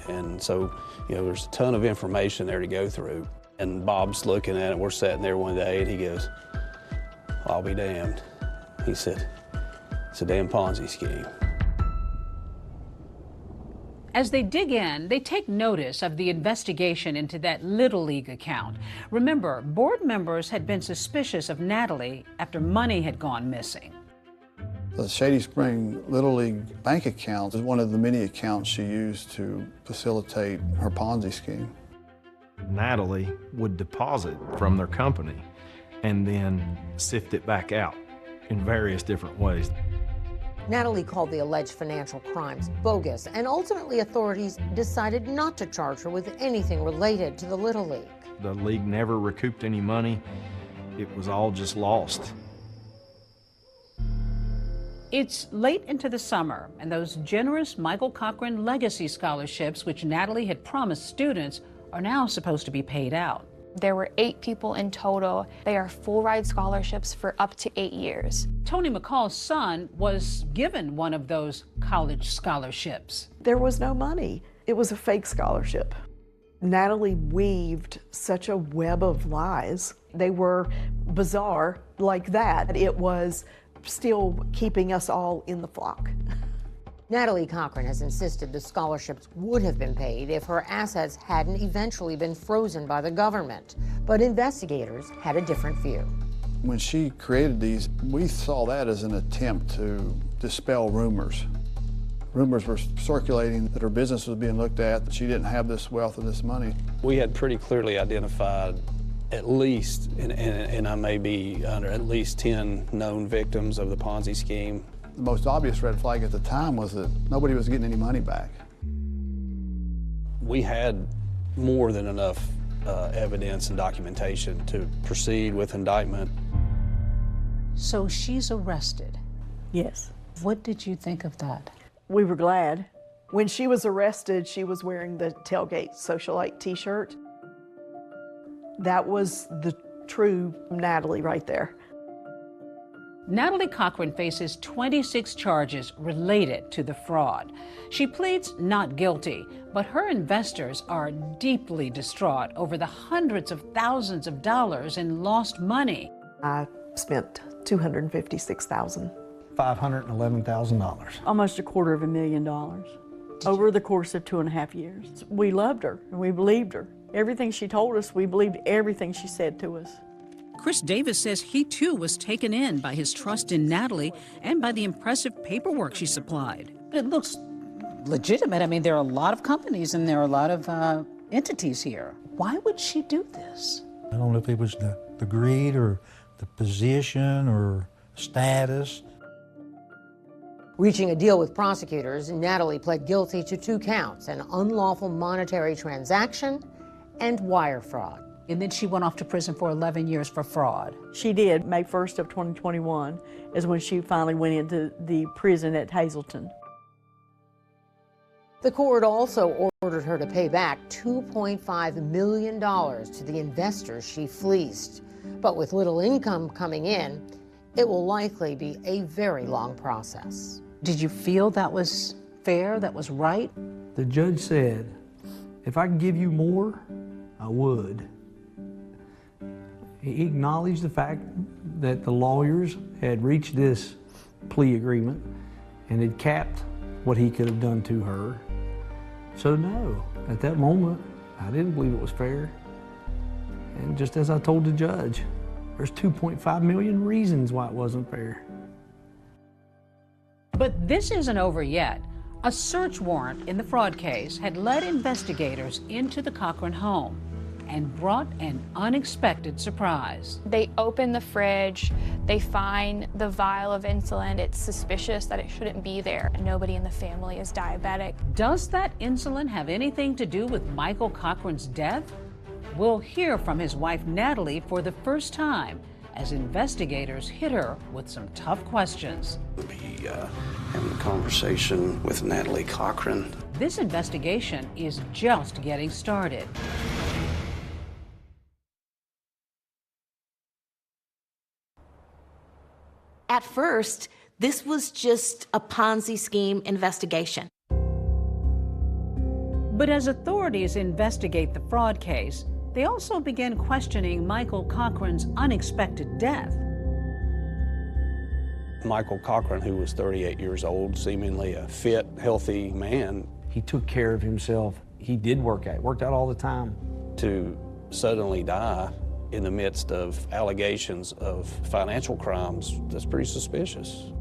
and so, there's a ton of information there to go through. And Bob's looking at it, we're sitting there one day, and he goes, "I'll be damned." He said, "It's a damn Ponzi scheme." As they dig in, they take notice of the investigation into that Little League account. Remember, board members had been suspicious of Natalie after money had gone missing. The Shady Spring Little League bank account is one of the many accounts she used to facilitate her Ponzi scheme. Natalie would deposit from their company and then sift it back out in various different ways. Natalie called the alleged financial crimes bogus, and ultimately authorities decided not to charge her with anything related to the Little League. The league never recouped any money. It was all just lost. It's late into the summer, and those generous Michael Cochran legacy scholarships, which Natalie had promised students, are now supposed to be paid out. There were 8 people in total. They are full-ride scholarships for up to 8 years. Tony McCall's son was given one of those college scholarships. There was no money. It was a fake scholarship. Natalie weaved such a web of lies. They were bizarre like that. It was still keeping us all in the flock. Natalie Cochran has insisted the scholarships would have been paid if her assets hadn't eventually been frozen by the government. But investigators had a different view. When she created these, we saw that as an attempt to dispel rumors. Rumors were circulating that her business was being looked at, that she didn't have this wealth and this money. We had pretty clearly identified at least, and I may be under at least 10 known victims of the Ponzi scheme. The most obvious red flag at the time was that nobody was getting any money back. We had more than enough evidence and documentation to proceed with indictment. So she's arrested. Yes. What did you think of that? We were glad. When she was arrested, she was wearing the Tailgate Socialite t-shirt. That was the true Natalie right there. Natalie Cochran faces 26 charges related to the fraud. She pleads not guilty, but her investors are deeply distraught over the hundreds of thousands of dollars in lost money. I spent $256,000. $511,000. Almost $250,000 over the course of 2.5 years. We loved her and we believed her. Everything she told us, we believed everything she said to us. Chris Davis says he too was taken in by his trust in Natalie and by the impressive paperwork she supplied. It looks legitimate. I mean, there are a lot of companies and there are a lot of entities here. Why would she do this? I don't know if it was the greed or the position or status. Reaching a deal with prosecutors, Natalie pled guilty to 2 counts, an unlawful monetary transaction and wire fraud. And then she went off to prison for 11 years for fraud. She did. May 1st of 2021 is when she finally went into the prison at Hazleton. The court also ordered her to pay back $2.5 million to the investors she fleeced. But with little income coming in, it will likely be a very long process. Did you feel that was fair, that was right? The judge said, if I could give you more, I would. He acknowledged the fact that the lawyers had reached this plea agreement and had capped what he could have done to her. So no, at that moment, I didn't believe it was fair. And just as I told the judge, there's 2.5 million reasons why it wasn't fair. But this isn't over yet. A search warrant in the fraud case had led investigators into the Cochran home and brought an unexpected surprise. They open the fridge, they find the vial of insulin. It's suspicious that it shouldn't be there. Nobody in the family is diabetic. Does that insulin have anything to do with Michael Cochran's death? We'll hear from his wife Natalie for the first time as investigators hit her with some tough questions. We'll be having a conversation with Natalie Cochran. This investigation is just getting started. At first, this was just a Ponzi scheme investigation. But as authorities investigate the fraud case, they also began questioning Michael Cochran's unexpected death. Michael Cochran, who was 38 years old, seemingly a fit, healthy man. He took care of himself. He did work out all the time. To suddenly die in the midst of allegations of financial crimes, that's pretty suspicious.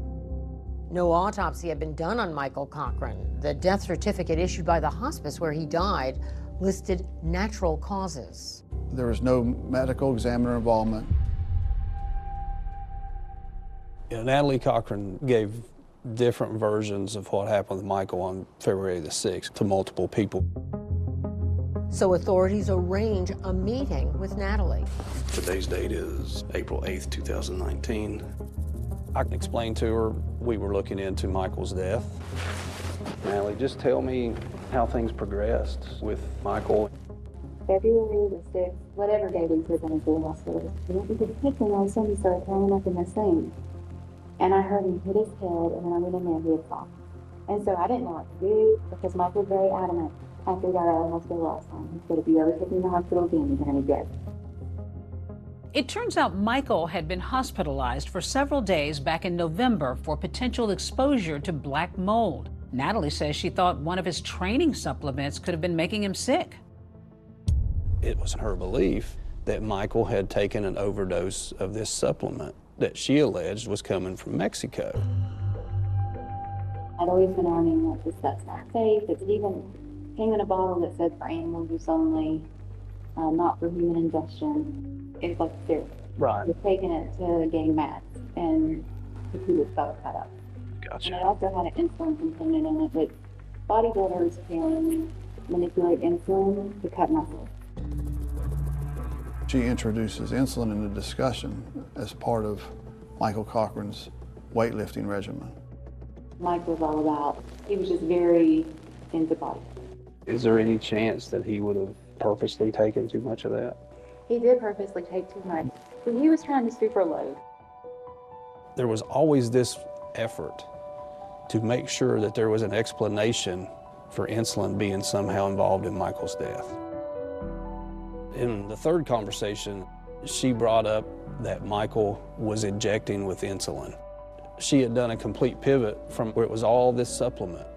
No autopsy had been done on Michael Cochran. The death certificate issued by the hospice where he died listed natural causes. There was no medical examiner involvement. You know, Natalie Cochran gave different versions of what happened with Michael on February the 6th to multiple people. So authorities arrange a meeting with Natalie. Today's date is April 8th, 2019. I explained to her we were looking into Michael's death. Natalie, just tell me how things progressed with Michael. February the 6th, whatever day we presented to the hospital, we went to the kitchen and all of a sudden he started throwing up in the sink. And I heard him hit his head, and then I went in there and he had fallen. And so I didn't know what to do because Michael was very adamant after he got out of the hospital last time. He said, if you ever take me to the hospital again, you're going to be dead. It turns out Michael had been hospitalized for several days back in November for potential exposure to black mold. Natalie says she thought one of his training supplements could have been making him sick. It was her belief that Michael had taken an overdose of this supplement that she alleged was coming from Mexico. I'd always been arguing that that's not safe. It even came in a bottle that said for animal use only, not for human ingestion. It's like syrup. Right. We're taking it to gain mass and to keep its stuff cut up. Gotcha. And it also had an insulin component in it, but bodybuilders can manipulate insulin to cut muscle. She introduces insulin in the discussion as part of Michael Cochran's weightlifting regimen. Mike was all about, he was just very into body. Is there any chance that he would have purposely taken too much of that? He did purposely take too much. But he was trying to super load. There was always this effort to make sure that there was an explanation for insulin being somehow involved in Michael's death. In the third conversation, she brought up that Michael was injecting with insulin. She had done a complete pivot from where it was all this supplement.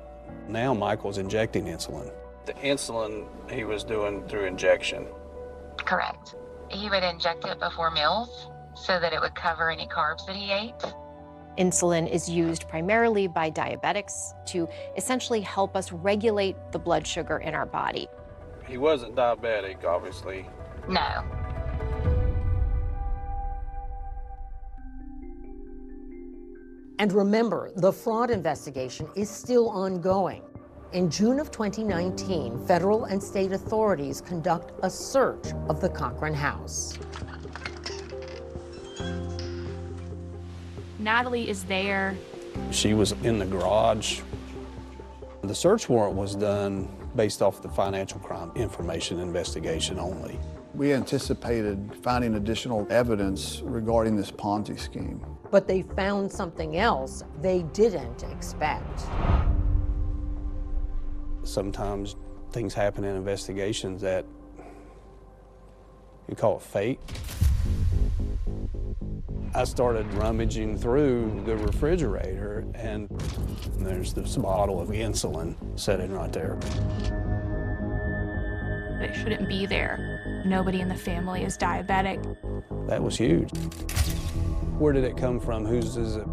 Now Michael's injecting insulin. The insulin he was doing through injection. Correct. He would inject it before meals so that it would cover any carbs that he ate. Insulin is used primarily by diabetics to essentially help us regulate the blood sugar in our body. He wasn't diabetic, obviously. No. And remember, the fraud investigation is still ongoing. In June of 2019, federal and state authorities conduct a search of the Cochran house. Natalie is there. She was in the garage. The search warrant was done based off the financial crime information investigation only. We anticipated finding additional evidence regarding this Ponzi scheme. But they found something else they didn't expect. Sometimes things happen in investigations that you call it fate. I started rummaging through the refrigerator, and there's this bottle of insulin sitting right there. It shouldn't be there. Nobody in the family is diabetic. That was huge. Where did it come from? Whose is it?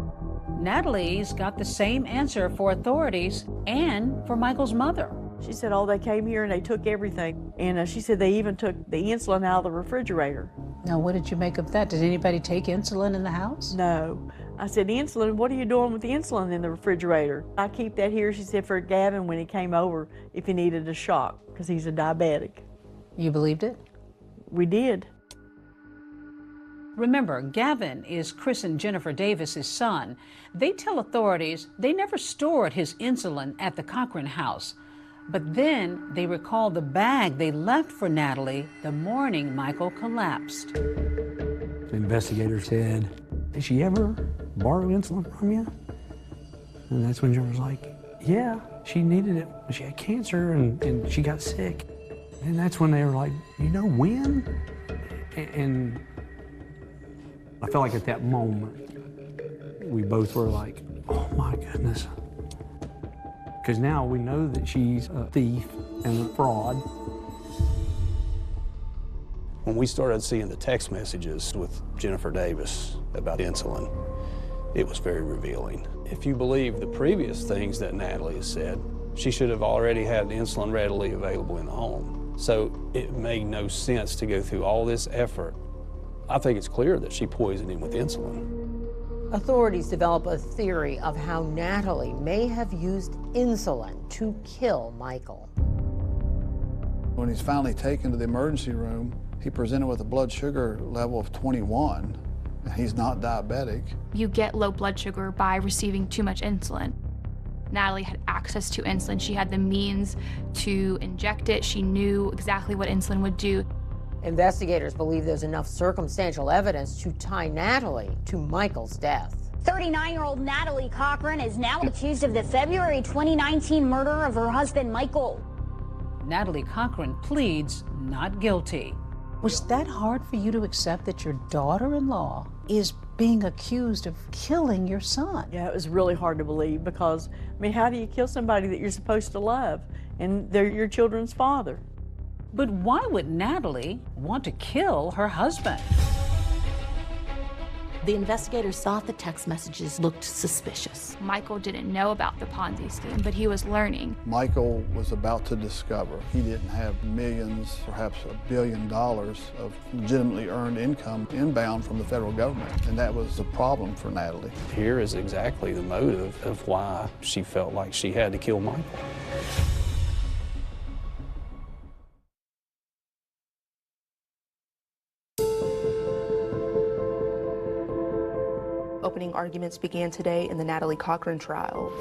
Natalie's got the same answer for authorities and for Michael's mother. She said, oh, they came here and they took everything. And she said they even took the insulin out of the refrigerator. Now, what did you make of that? Did anybody take insulin in the house? No. I said, insulin, what are you doing with the insulin in the refrigerator? I keep that here, she said, for Gavin when he came over, if he needed a shock, because he's a diabetic. You believed it? We did. Remember, Gavin is Chris and Jennifer Davis's son. They tell authorities they never stored his insulin at the Cochran house. But then they recall the bag they left for Natalie the morning Michael collapsed. The investigator said, did she ever borrow insulin from you? And that's when Jennifer was like, yeah, she needed it. She had cancer and she got sick. And that's when they were like, you know when? And I felt like at that moment, we both were like, oh my goodness. Because now we know that she's a thief and a fraud. When we started seeing the text messages with Jennifer Davis about insulin, it was very revealing. If you believe the previous things that Natalie has said, she should have already had insulin readily available in the home. So it made no sense to go through all this effort. I think it's clear that she poisoned him with insulin. Authorities develop a theory of how Natalie may have used insulin to kill Michael. When he's finally taken to the emergency room, he presented with a blood sugar level of 21, and he's not diabetic. You get low blood sugar by receiving too much insulin. Natalie had access to insulin. She had the means to inject it. She knew exactly what insulin would do. Investigators believe there's enough circumstantial evidence to tie Natalie to Michael's death. 39-year-old Natalie Cochran is now accused of the February 2019 murder of her husband, Michael. Natalie Cochran pleads not guilty. Was that hard for you to accept that your daughter-in-law is being accused of killing your son? Yeah, it was really hard to believe because, I mean, how do you kill somebody that you're supposed to love and they're your children's father? But why would Natalie want to kill her husband? The investigators thought the text messages looked suspicious. Michael didn't know about the Ponzi scheme, but he was learning. Michael was about to discover he didn't have millions, perhaps $1 billion of legitimately earned income inbound from the federal government, and that was a problem for Natalie. Here is exactly the motive of why she felt like she had to kill Michael. Opening arguments began today in the Natalie Cochran trial.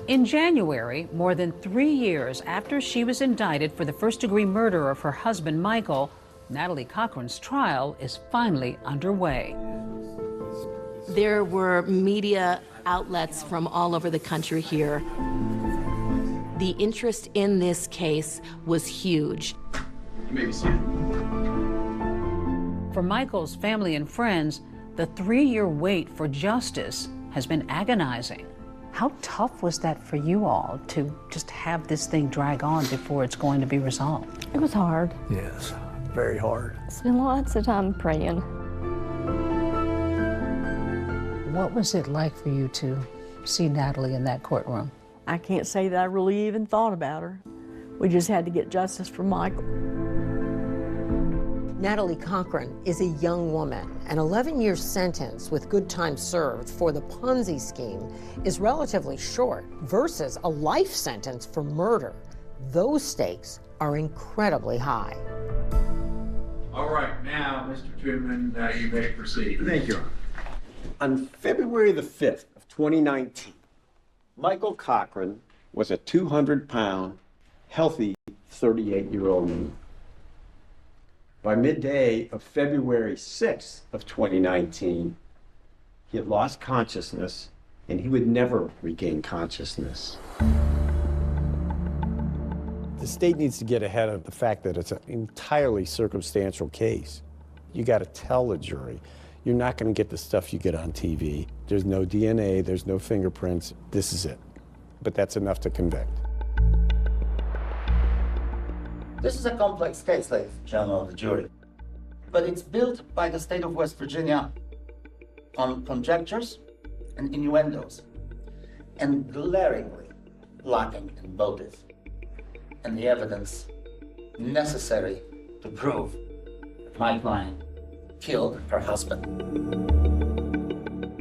In January, more than 3 years after she was indicted for the first-degree murder of her husband, Michael, Natalie Cochran's trial is finally underway. There were media outlets from all over the country here. The interest in this case was huge. You may be seated. For Michael's family and friends, the 3-year wait for justice has been agonizing. How tough was that for you all to just have this thing drag on before it's going to be resolved? It was hard. Yes, very hard. Spent lots of time praying. What was it like for you to see Natalie in that courtroom? I can't say that I really even thought about her. We just had to get justice for Michael. Natalie Cochran is a young woman. An 11-year sentence with good time served for the Ponzi scheme is relatively short versus a life sentence for murder. Those stakes are incredibly high. All right, now, Mr. Truman, you may proceed. Thank you. On February the 5th of 2019, Michael Cochran was a 200-pound, healthy 38-year-old man. By midday of February 6th of 2019, he had lost consciousness and he would never regain consciousness. The state needs to get ahead of the fact that it's an entirely circumstantial case. You got to tell the jury. You're not going to get the stuff you get on TV. There's no DNA, there's no fingerprints. This is it. But that's enough to convict. This is a complex case, ladies and gentlemen of the jury, but it's built by the state of West Virginia on conjectures and innuendos, and glaringly lacking in motive and the evidence necessary to prove that my client killed her husband.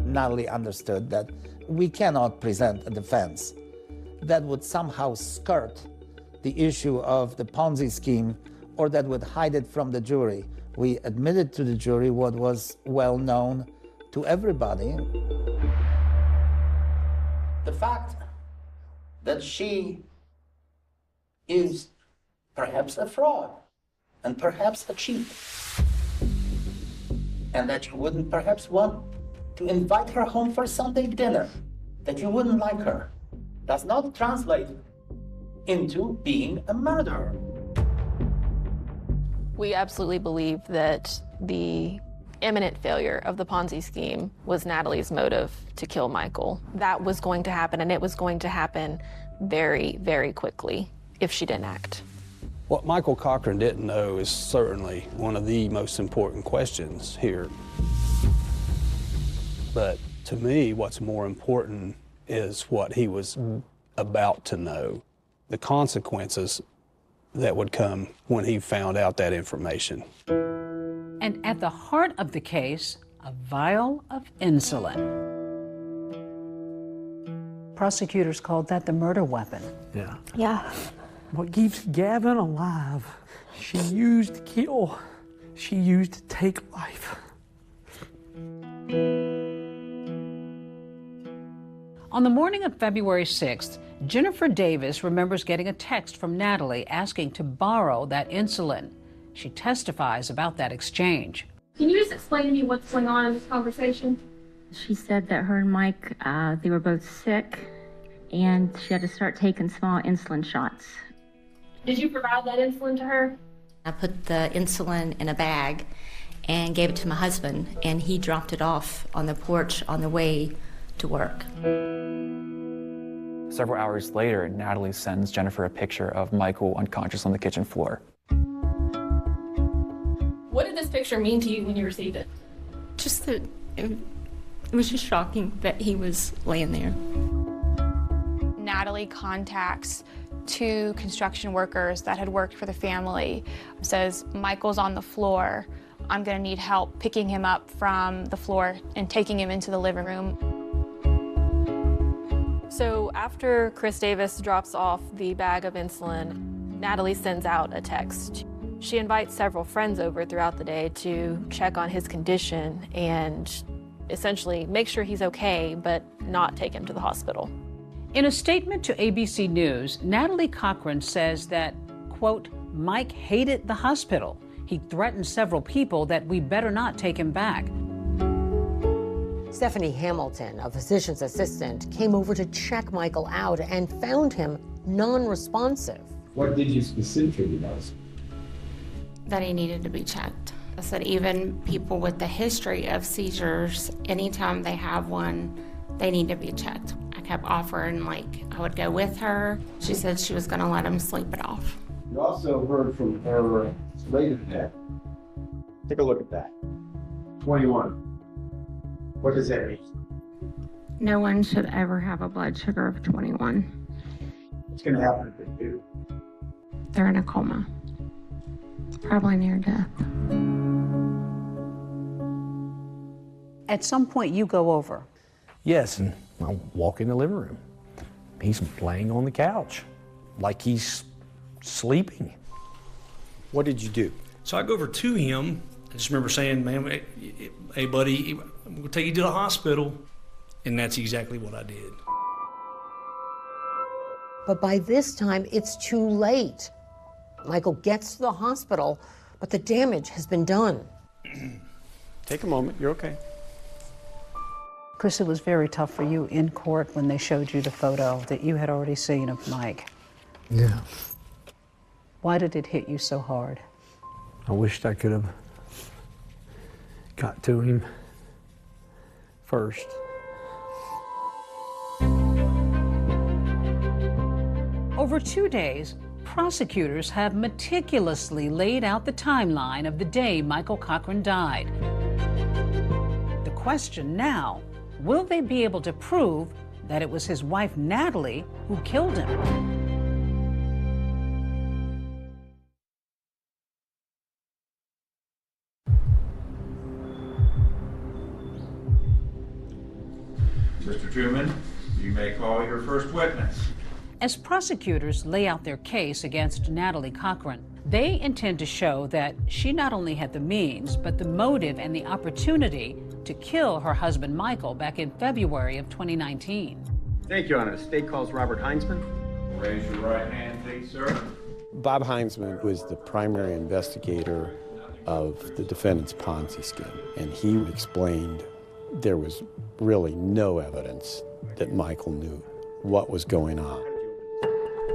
Natalie understood that we cannot present a defense that would somehow skirt the issue of the Ponzi scheme or that would hide it from the jury. We admitted to the jury what was well known to everybody. The fact that she is perhaps a fraud and perhaps a cheat, and that you wouldn't perhaps want to invite her home for Sunday dinner, that you wouldn't like her, does not translate into being a murderer. We absolutely believe that the imminent failure of the Ponzi scheme was Natalie's motive to kill Michael. That was going to happen, and it was going to happen very, very quickly if she didn't act. What Michael Cochran didn't know is certainly one of the most important questions here. But to me, what's more important is what he was about to know, the consequences that would come when he found out that information. And at the heart of the case, a vial of insulin. Prosecutors called that the murder weapon. Yeah. Yeah. What keeps Gavin alive, she used to kill. She used to take life. On the morning of February 6th, Jennifer Davis remembers getting a text from Natalie asking to borrow that insulin. She testifies about that exchange. Can you just explain to me what's going on in this conversation? She said that her and Mike, they were both sick, and she had to start taking small insulin shots. Did you provide that insulin to her? I put the insulin in a bag and gave it to my husband, and he dropped it off on the porch on the way to work. Several hours later, Natalie sends Jennifer a picture of Michael unconscious on the kitchen floor. What did this picture mean to you when you received it? Just that it was just shocking that he was laying there. Natalie contacts 2 construction workers that had worked for the family, says, Michael's on the floor. I'm gonna need help picking him up from the floor and taking him into the living room. So after Chris Davis drops off the bag of insulin, Natalie sends out a text. She invites several friends over throughout the day to check on his condition and essentially make sure he's okay, but not take him to the hospital. In a statement to ABC News, Natalie Cochran says that, quote, Mike hated the hospital. He threatened several people that we better not take him back. Stephanie Hamilton, a physician's assistant, came over to check Michael out and found him non-responsive. What did you specifically notice? That he needed to be checked. I said even people with the history of seizures, anytime they have one, they need to be checked. I kept offering, like, I would go with her. She said she was gonna let him sleep it off. You also heard from her later that. Take a look at that. 21. What does that mean? No one should ever have a blood sugar of 21. What's gonna happen if they do? They're in a coma. Probably near death. At some point, you go over. Yes, and I'll walk in the living room. He's laying on the couch like he's sleeping. What did you do? So I go over to him. I just remember saying, man, hey, buddy, I'm going to take you to the hospital. And that's exactly what I did. But by this time, it's too late. Michael gets to the hospital, but the damage has been done. Take a moment, you're okay. Chris, it was very tough for you in court when they showed you the photo that you had already seen of Mike. Yeah. Why did it hit you so hard? I wished I could have got to him first. Over 2 days, prosecutors have meticulously laid out the timeline of the day Michael Cochran died. The question now, will they be able to prove that it was his wife, Natalie, who killed him? Mr. Truman, you may call your first witness. As prosecutors lay out their case against Natalie Cochran, they intend to show that she not only had the means, but the motive and the opportunity to kill her husband, Michael, back in February of 2019. Thank you, Your Honor. The state calls Robert Heinzman. Raise your right hand, please, sir. Bob Heinzman was the primary investigator of the defendant's Ponzi scheme, and he explained there was really no evidence that Michael knew what was going on.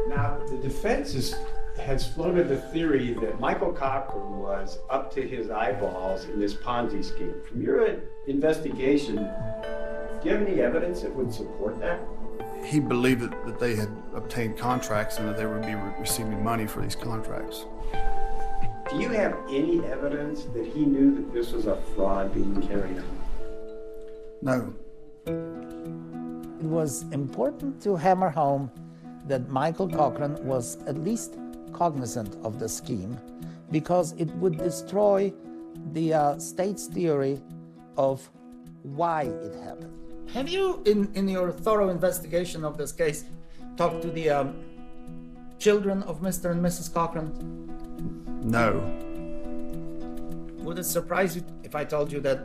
Now, the defense has floated the theory that Michael Cochran was up to his eyeballs in this Ponzi scheme. From your investigation, do you have any evidence that would support that? He believed that they had obtained contracts and that they would be receiving money for these contracts. Do you have any evidence that he knew that this was a fraud being carried on? No. It was important to hammer home that Michael Cochran was at least cognizant of the scheme because it would destroy the state's theory of why it happened. Have you, in your thorough investigation of this case, talked to the children of Mr. and Mrs. Cochran? No. Would it surprise you if I told you that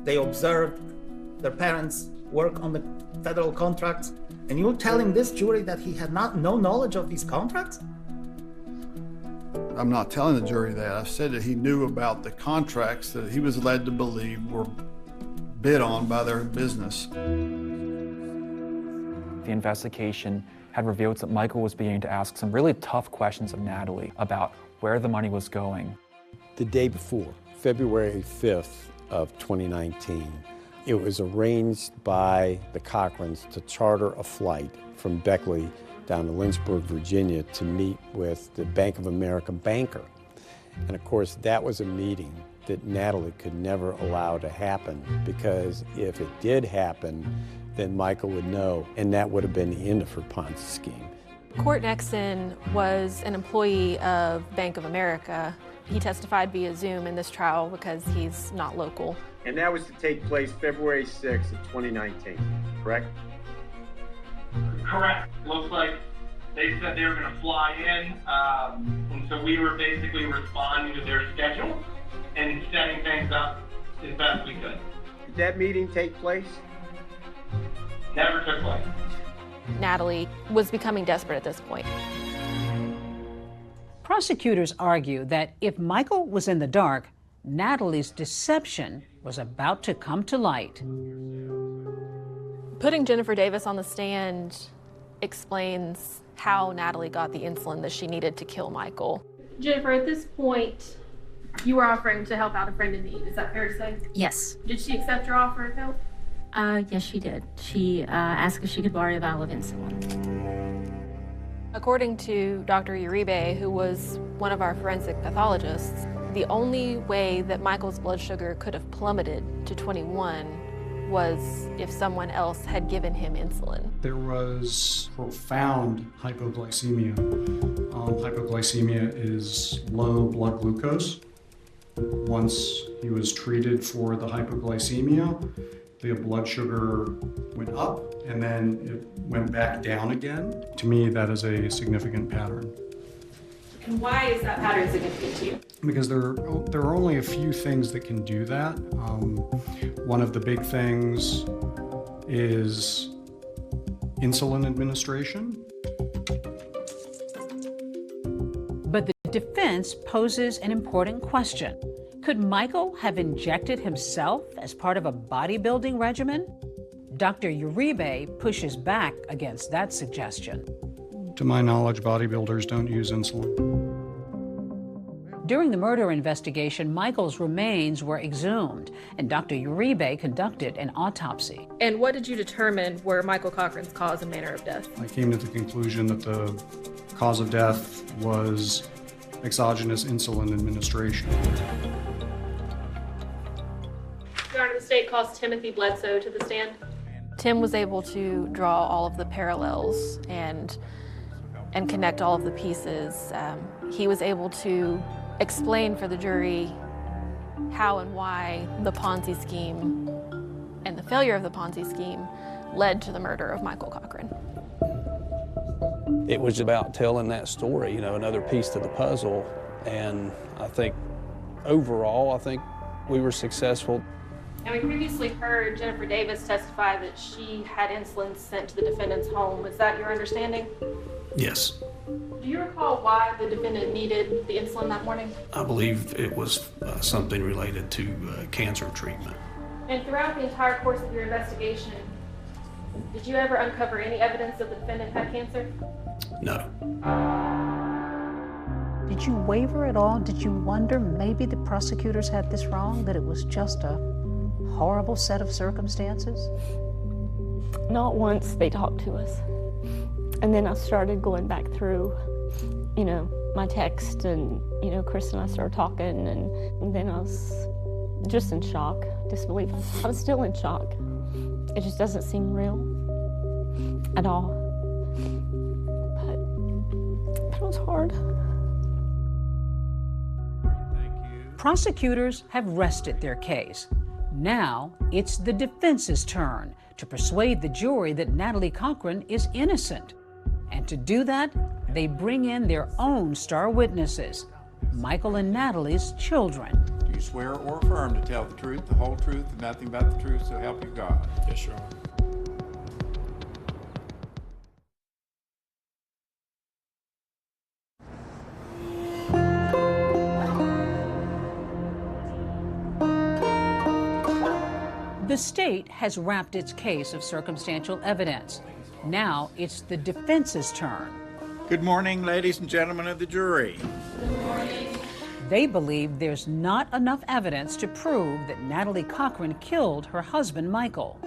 they observed their parents work on the federal contracts, and you're telling this jury that he had no knowledge of these contracts? I'm not telling the jury that. I've said that he knew about the contracts that he was led to believe were bid on by their business. The investigation had revealed that Michael was beginning to ask some really tough questions of Natalie about where the money was going. The day before, February 5th of 2019, it was arranged by the Cochrans to charter a flight from Beckley down to Lynchburg, Virginia to meet with the Bank of America banker. And of course, that was a meeting that Natalie could never allow to happen, because if it did happen, then Michael would know, and that would have been the end of her Ponzi scheme. Court Nexon was an employee of Bank of America. He testified via Zoom in this trial because he's not local. And that was to take place February 6th of 2019, correct? Correct. Looks like they said they were going to fly in, and so we were basically responding to their schedule and setting things up as best we could. Did that meeting take place? Never took place. Natalie was becoming desperate at this point. Prosecutors argue that if Michael was in the dark, Natalie's deception was about to come to light. Putting Jennifer Davis on the stand explains how Natalie got the insulin that she needed to kill Michael. Jennifer, at this point, you were offering to help out a friend in need. Is that fair to say? Yes. Did she accept your offer of help? Yes, she did. She asked if she could borrow a vial of insulin. According to Dr. Uribe, who was one of our forensic pathologists, the only way that Michael's blood sugar could have plummeted to 21 was if someone else had given him insulin. There was profound hypoglycemia. Hypoglycemia is low blood glucose, Once he was treated for the hypoglycemia, the blood sugar went up and then it went back down again. To me, that is a significant pattern. And why is that pattern significant to you? Because there are only a few things that can do that. One of the big things is insulin administration. But the defense poses an important question. Could Michael have injected himself as part of a bodybuilding regimen? Dr. Uribe pushes back against that suggestion. To my knowledge, bodybuilders don't use insulin. During the murder investigation, Michael's remains were exhumed, and Dr. Uribe conducted an autopsy. And what did you determine were Michael Cochran's cause and manner of death? I came to the conclusion that the cause of death was exogenous insulin administration. Your Honor, the state calls Timothy Bledsoe to the stand. Tim was able to draw all of the parallels and connect all of the pieces. He was able to explain for the jury how and why the Ponzi scheme and the failure of the Ponzi scheme led to the murder of Michael Cochran. It was about telling that story, another piece to the puzzle. And I think overall, we were successful. And we previously heard Jennifer Davis testify that she had insulin sent to the defendant's home. Is that your understanding? Yes. Do you recall why the defendant needed the insulin that morning? I believe it was something related to cancer treatment. And throughout the entire course of your investigation, did you ever uncover any evidence that the defendant had cancer? No. Did you waver at all? Did you wonder maybe the prosecutors had this wrong, that it was just a horrible set of circumstances? Not once they talked to us. And then I started going back through, my text, and, Chris and I started talking, and then I was just in shock, disbelief. I was still in shock. It just doesn't seem real at all. But it was hard. Prosecutors have rested their case. Now it's the defense's turn to persuade the jury that Natalie Cochran is innocent. And to do that, they bring in their own star witnesses, Michael and Natalie's children. Do you swear or affirm to tell the truth, the whole truth, and nothing but the truth, so help you God? Yes, Your Honor. The state has wrapped its case of circumstantial evidence. Now it's the defense's turn. Good morning, ladies and gentlemen of the jury. Good morning. They believe there's not enough evidence to prove that Natalie Cochran killed her husband, Michael.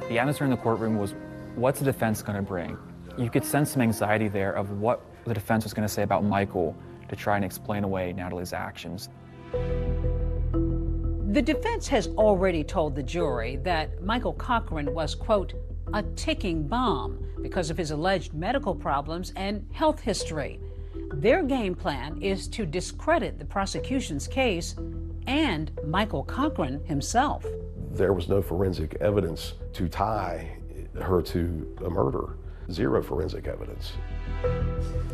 The atmosphere in the courtroom was, what's the defense going to bring? You could sense some anxiety there of what the defense was going to say about Michael to try and explain away Natalie's actions. The defense has already told the jury that Michael Cochran was, quote, a ticking bomb because of his alleged medical problems and health history. Their game plan is to discredit the prosecution's case and Michael Cochran himself. There was no forensic evidence to tie her to a murder. Zero forensic evidence.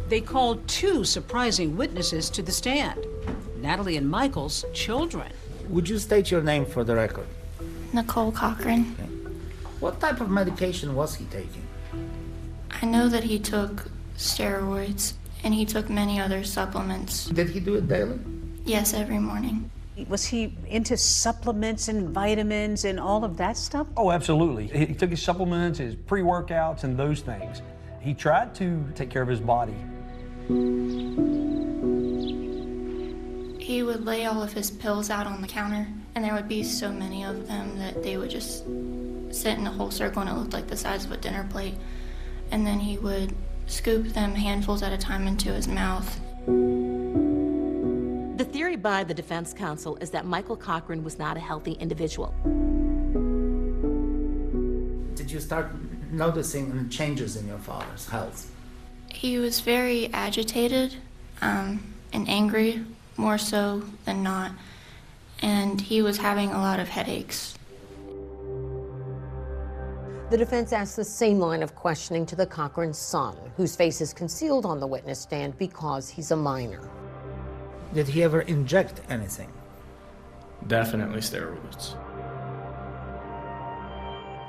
They called two surprising witnesses to the stand, Natalie and Michael's children. Would you state your name for the record? Nicole Cochran. Okay. What type of medication was he taking? I know that he took steroids and he took many other supplements. Did he do it daily? Yes, every morning. Was he into supplements and vitamins and all of that stuff? Oh, absolutely. He took his supplements, his pre-workouts, and those things. He tried to take care of his body. He would lay all of his pills out on the counter, and there would be so many of them that they would just sit in a whole circle, and it looked like the size of a dinner plate. And then he would scoop them handfuls at a time into his mouth. The theory by the defense counsel is that Michael Cochran was not a healthy individual. Did you start noticing changes in your father's health? He was very agitated and angry, more so than not. and he was having a lot of headaches. The defense asked the same line of questioning to the Cochran's son, whose face is concealed on the witness stand because he's a minor. Did he ever inject anything? Definitely steroids.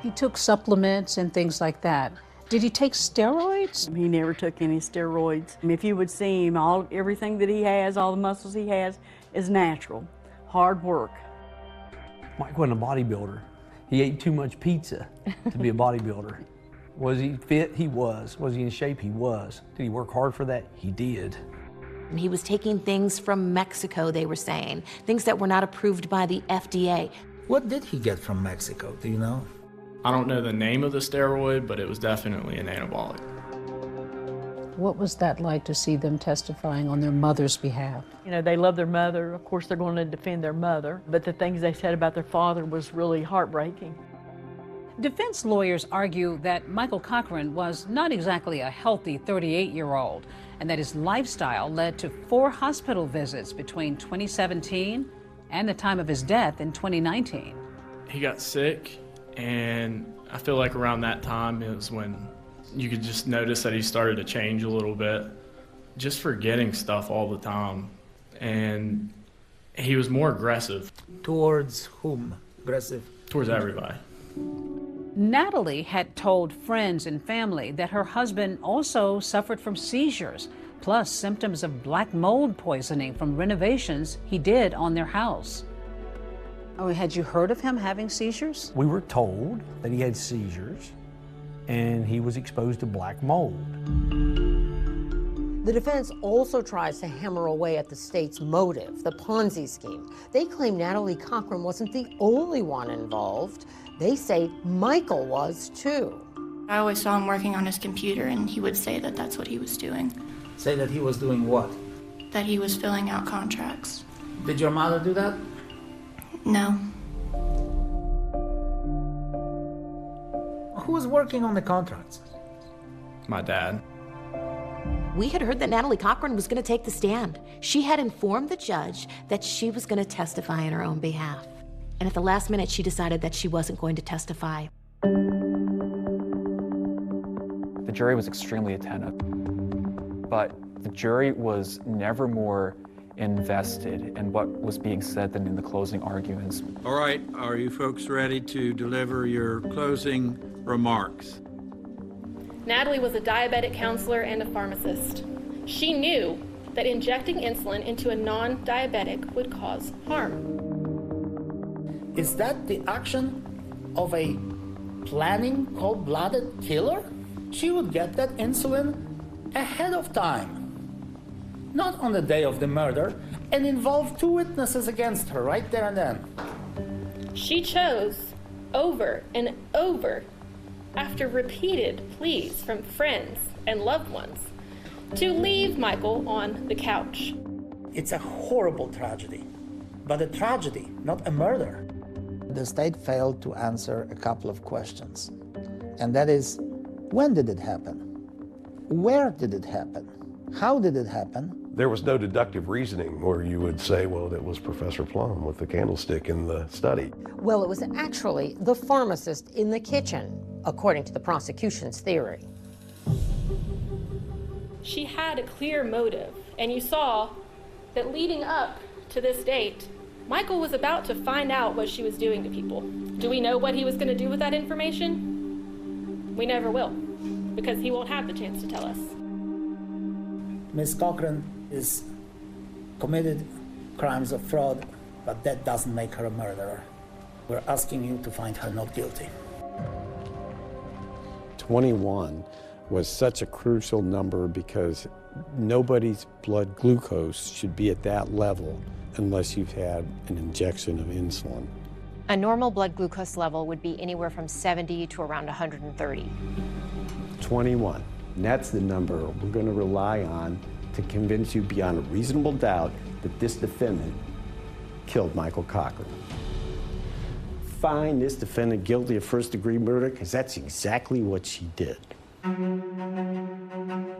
He took supplements and things like that. Did he take steroids? He never took any steroids. If you would see him, everything that he has, all the muscles he has, is natural, hard work. Mike wasn't a bodybuilder. He ate too much pizza to be a bodybuilder. Was he fit? He was. Was he in shape? He was. Did he work hard for that? He did. And he was taking things from Mexico, they were saying, things that were not approved by the FDA. What did he get from Mexico? Do you know? I don't know the name of the steroid, but it was definitely an anabolic. What was that like to see them testifying on their mother's behalf? You know, they love their mother. Of course, they're going to defend their mother. But the things they said about their father was really heartbreaking. Defense lawyers argue that Michael Cochran was not exactly a healthy 38-year-old and that his lifestyle led to 4 hospital visits between 2017 and the time of his death in 2019. He got sick, and I feel like around that time is when you could just notice that he started to change a little bit, just forgetting stuff all the time. And he was more aggressive. Towards whom? Aggressive? Towards everybody. Natalie had told friends and family that her husband also suffered from seizures, plus symptoms of black mold poisoning from renovations he did on their house. Oh, had you heard of him having seizures? We were told that he had seizures and he was exposed to black mold. The defense also tries to hammer away at the state's motive, the Ponzi scheme. They claim Natalie Cochran wasn't the only one involved. They say Michael was too. I always saw him working on his computer, and he would say that that's what he was doing. Say that he was doing what? That he was filling out contracts. Did your mother do that? No. Who was working on the contracts? My dad. We had heard that Natalie Cochran was going to take the stand. She had informed the judge that she was going to testify in her own behalf. And at the last minute, she decided that she wasn't going to testify. The jury was extremely attentive, but the jury was never more invested in what was being said than in the closing arguments. All right, are you folks ready to deliver your closing remarks? Natalie was a diabetic counselor and a pharmacist. She knew that injecting insulin into a non-diabetic would cause harm. Is that the action of a planning cold-blooded killer? She would get that insulin ahead of time, not on the day of the murder, and involve 2 witnesses against her right there and then. She chose over and over, after repeated pleas from friends and loved ones, to leave Michael on the couch. It's a horrible tragedy, but a tragedy, not a murder. The state failed to answer a couple of questions, and that is, when did it happen? Where did it happen? How did it happen? There was no deductive reasoning where you would say, well, it was Professor Plum with the candlestick in the study. Well, it was actually the pharmacist in the kitchen, according to the prosecution's theory. She had a clear motive, and you saw that leading up to this date, Michael was about to find out what she was doing to people. Do we know what he was going to do with that information? We never will, because he won't have the chance to tell us. Ms. Cochran is committed crimes of fraud, but that doesn't make her a murderer. We're asking you to find her not guilty. 21 was such a crucial number because nobody's blood glucose should be at that level unless you've had an injection of insulin. A normal blood glucose level would be anywhere from 70 to around 130. 21. And that's the number we're going to rely on to convince you beyond a reasonable doubt that this defendant killed Michael Cochran. Find this defendant guilty of first-degree murder, because that's exactly what she did.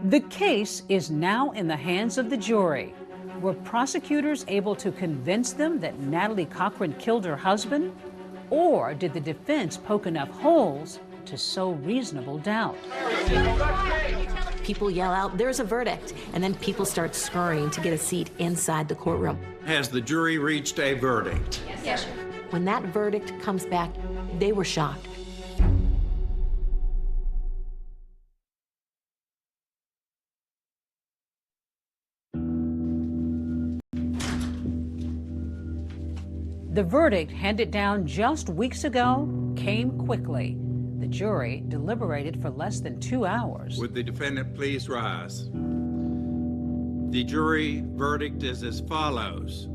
The case is now in the hands of the jury, Were prosecutors able to convince them that Natalie Cochran killed her husband? Or did the defense poke enough holes to sow reasonable doubt? People yell out, "There's a verdict," and then people start scurrying to get a seat inside the courtroom. Has the jury reached a verdict? Yes, sir. When that verdict comes back, they were shocked. The verdict, handed down just weeks ago, came quickly. The jury deliberated for less than 2 hours. Would the defendant please rise? The jury verdict is as follows.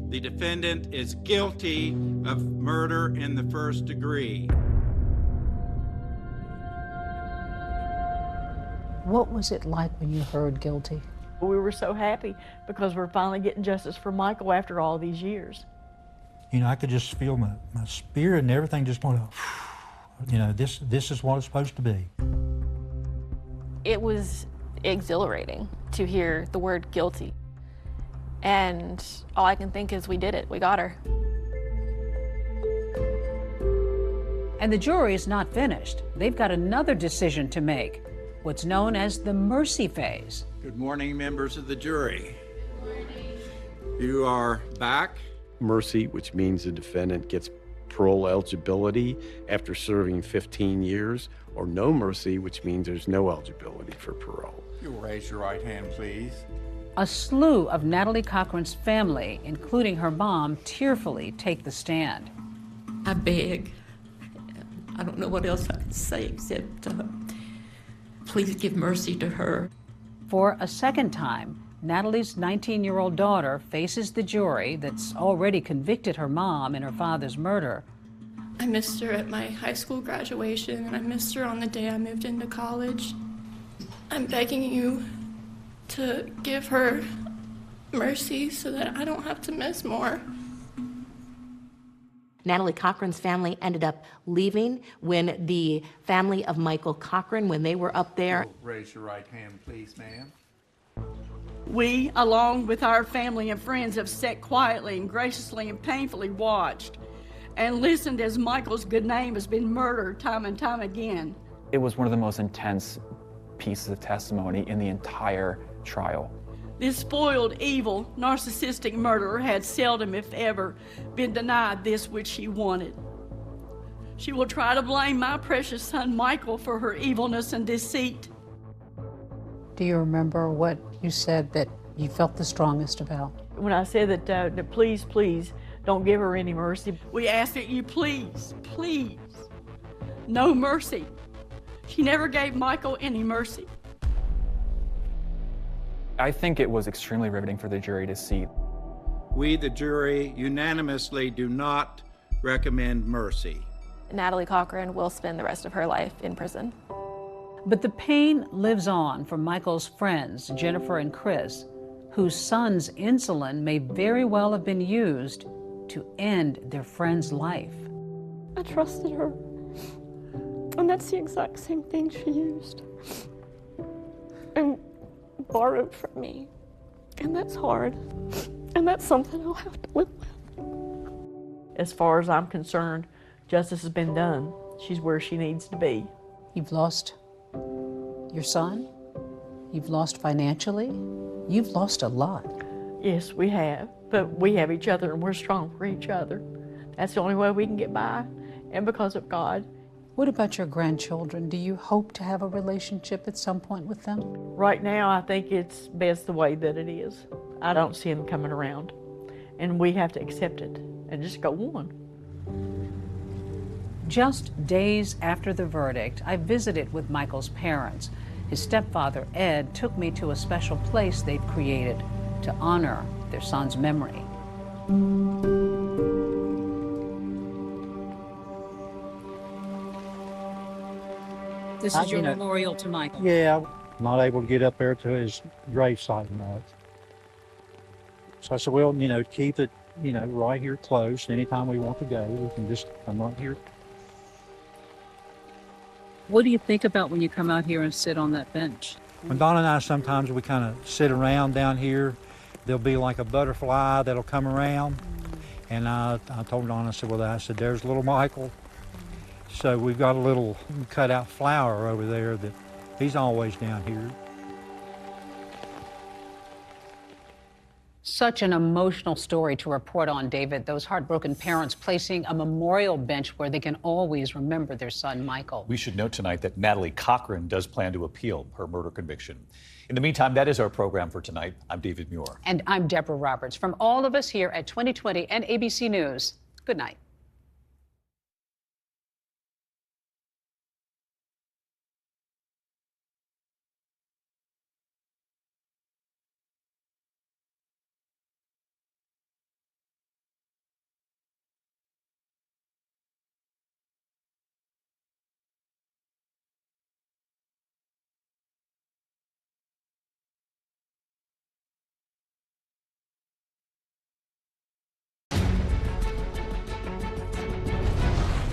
The defendant is guilty of murder in the first degree. What was it like when you heard guilty? We were so happy because we're finally getting justice for Michael after all these years. You know, I could just feel my spirit and everything just went, you know, this is what it's supposed to be. It was exhilarating to hear the word guilty. And all I can think is we did it, we got her. And the jury is not finished. They've got another decision to make, what's known as the mercy phase. Good morning, members of the jury. Good morning. You are back. Mercy, which means the defendant gets parole eligibility after serving 15 years, or no mercy, which means there's no eligibility for parole. You'll raise your right hand, please. A slew of Natalie Cochran's family, including her mom, tearfully take the stand. I beg. I don't know what else I can say except please give mercy to her. For a second time, Natalie's 19-year-old daughter faces the jury that's already convicted her mom in her father's murder. I missed her at my high school graduation, and I missed her on the day I moved into college. I'm begging you to give her mercy so that I don't have to miss more. Natalie Cochran's family ended up leaving when the family of Michael Cochran, when they were up there. Raise your right hand, please, ma'am. We, along with our family and friends, have sat quietly and graciously and painfully watched and listened as Michael's good name has been murdered time and time again. It was one of the most intense pieces of testimony in the entire trial. This spoiled, evil, narcissistic murderer had seldom, if ever, been denied this which she wanted. She will try to blame my precious son Michael for her evilness and deceit. Do you remember what you said that you felt the strongest about? When I said that please, please, don't give her any mercy, we ask that you please, please, no mercy. She never gave Michael any mercy. I think it was extremely riveting for the jury to see. We, the jury, unanimously do not recommend mercy. Natalie Cochran will spend the rest of her life in prison. But the pain lives on for Michael's friends, Jennifer and Chris, whose son's insulin may very well have been used to end their friend's life. I trusted her, and that's the exact same thing she used and borrowed from me, and that's hard, and that's something I'll have to live with. As far as I'm concerned, justice has been done. She's where she needs to be. You've lost your son, you've lost financially, you've lost a lot. Yes, we have, but we have each other and we're strong for each other. That's the only way we can get by, and because of God. What about your grandchildren? Do you hope to have a relationship at some point with them? Right now, I think it's best the way that it is. I don't see them coming around, and we have to accept it and just go on. Just days after the verdict, I visited with Michael's parents. His stepfather, Ed, took me to a special place they've created to honor their son's memory. This is your memorial to Michael? Yeah, I'm not able to get up there to his gravesite much. So I said, well, keep it, right here close. Anytime we want to go, we can just come right here. What do you think about when you come out here and sit on that bench? When Donna and I sometimes we kind of sit around down here, There'll be like a butterfly that'll come around. And I told Donna, I said, there's little Michael. So we've got a little cutout flower over there that he's always down here. Such an emotional story to report on, David. Those heartbroken parents placing a memorial bench where they can always remember their son, Michael. We should note tonight that Natalie Cochran does plan to appeal her murder conviction. In the meantime, that is our program for tonight. I'm David Muir. And I'm Deborah Roberts. From all of us here at 2020 and ABC News, good night.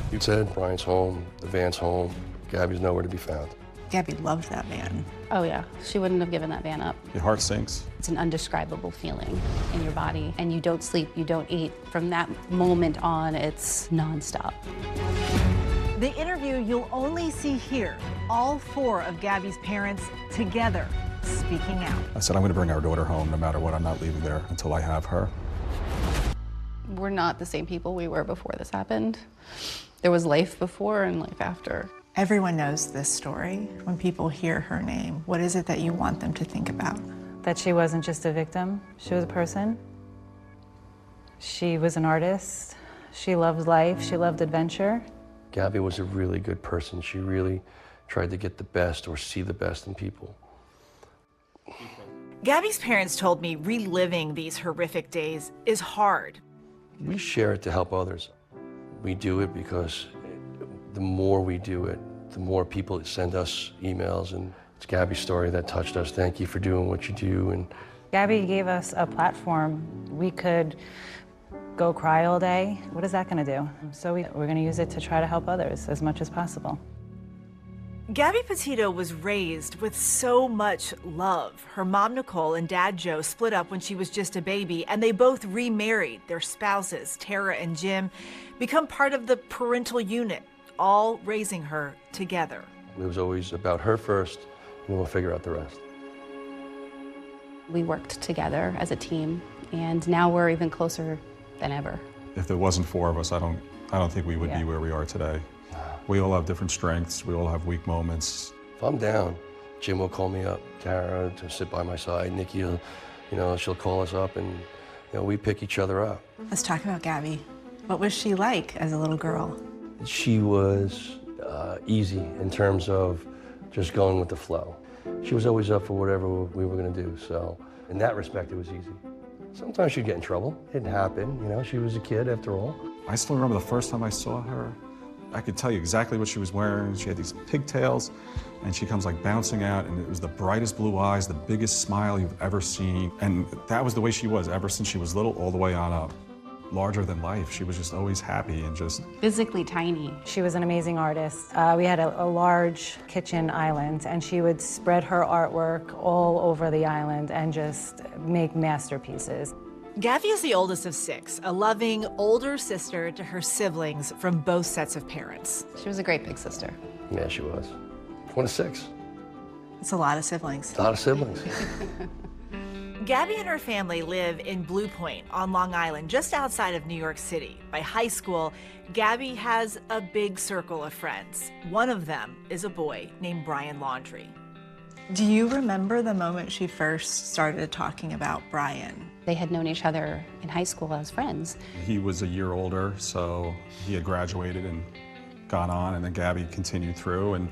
You said Brian's home, the van's home, Gabby's nowhere to be found. Gabby loved that van. Oh yeah, she wouldn't have given that van up. Your heart sinks. It's an undescribable feeling in your body, and you don't sleep, you don't eat. From that moment on, it's nonstop. The interview you'll only see here, all 4 of Gabby's parents together speaking out. I said, I'm going to bring our daughter home no matter what. I'm not leaving there until I have her. We're not the same people we were before this happened. There was life before and life after. Everyone knows this story. When people hear her name, what is it that you want them to think about? That she wasn't just a victim, she was a person. She was an artist. She loved life, she loved adventure. Gabby was a really good person. She really tried to get the best or see the best in people. Gabby's parents told me reliving these horrific days is hard. We share it to help others. We do it because the more we do it, the more people send us emails, and it's Gabby's story that touched us. Thank you for doing what you do. And Gabby gave us a platform. We could go cry all day. What is that going to do? So we're going to use it to try to help others as much as possible. Gabby Petito was raised with so much love. Her mom, Nicole, and dad, Joe, split up when she was just a baby, and they both remarried. Their spouses, Tara and Jim, become part of the parental unit, all raising her together. it was always about her first, and then we'll figure out the rest. We worked together as a team, and now we're even closer than ever. If there wasn't 4 of us, I don't think we would be where we are today. We all have different strengths. We all have weak moments. If I'm down, Jim will call me up. Tara to sit by my side. Nikki will, she'll call us up, and we pick each other up. Let's talk about Gabby. What was she like as a little girl? She was easy in terms of just going with the flow. She was always up for whatever we were going to do, so in that respect, it was easy. Sometimes she'd get in trouble. It happened, she was a kid after all. I still remember the first time I saw her. I could tell you exactly what she was wearing. She had these pigtails, and she comes like bouncing out, and it was the brightest blue eyes, the biggest smile you've ever seen. And that was the way she was ever since she was little all the way on up. Larger than life. She was just always happy and just... physically tiny. She was an amazing artist. We had a large kitchen island, and she would spread her artwork all over the island and just make masterpieces. Gabby is the oldest of 6, a loving older sister to her siblings from both sets of parents. She was a great big sister. Yeah, she was. 1 of 6. It's a lot of siblings. A lot of siblings. Gabby and her family live in Blue Point on Long Island, just outside of New York City. By high school, Gabby has a big circle of friends. One of them is a boy named Brian Laundrie. Do you remember the moment she first started talking about Brian? They had known each other in high school as friends. He was a year older, so he had graduated and gone on, and then Gabby continued through, and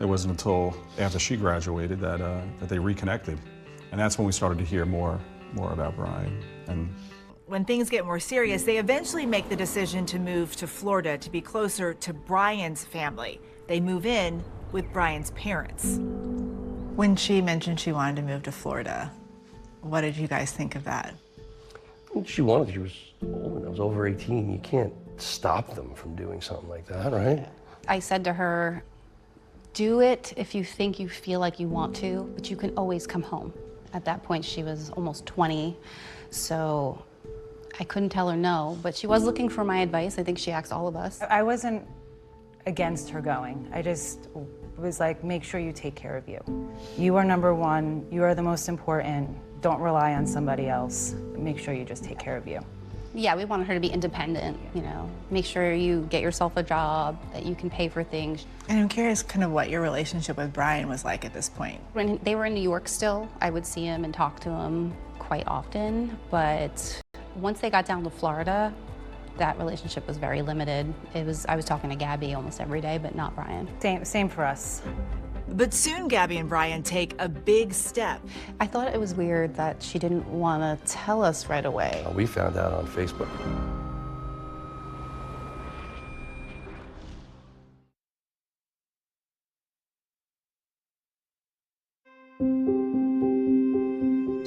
it wasn't until after she graduated that they reconnected. And that's when we started to hear more about Brian. And when things get more serious, they eventually make the decision to move to Florida to be closer to Brian's family. They move in with Brian's parents. When she mentioned she wanted to move to Florida, what did you guys think of that? She wanted, she was old, I was over 18. You can't stop them from doing something like that, right? I said to her, do it if you think you feel like you want to, but you can always come home. At that point, she was almost 20, so I couldn't tell her no, but she was looking for my advice. I think she asked all of us. I wasn't against her going. I just was like, make sure you take care of you. You are number one. You are the most important. Don't rely on somebody else. Make sure you just take care of you. Yeah, we wanted her to be independent, you know, make sure you get yourself a job, that you can pay for things. And I'm curious kind of what your relationship with Brian was like at this point. When they were in New York still, I would see him and talk to him quite often, but once they got down to Florida, that relationship was very limited. I was talking to Gabby almost every day, but not Brian. Same for us. But soon Gabby and Brian take a big step. I thought it was weird that she didn't want to tell us right away. We found out on Facebook.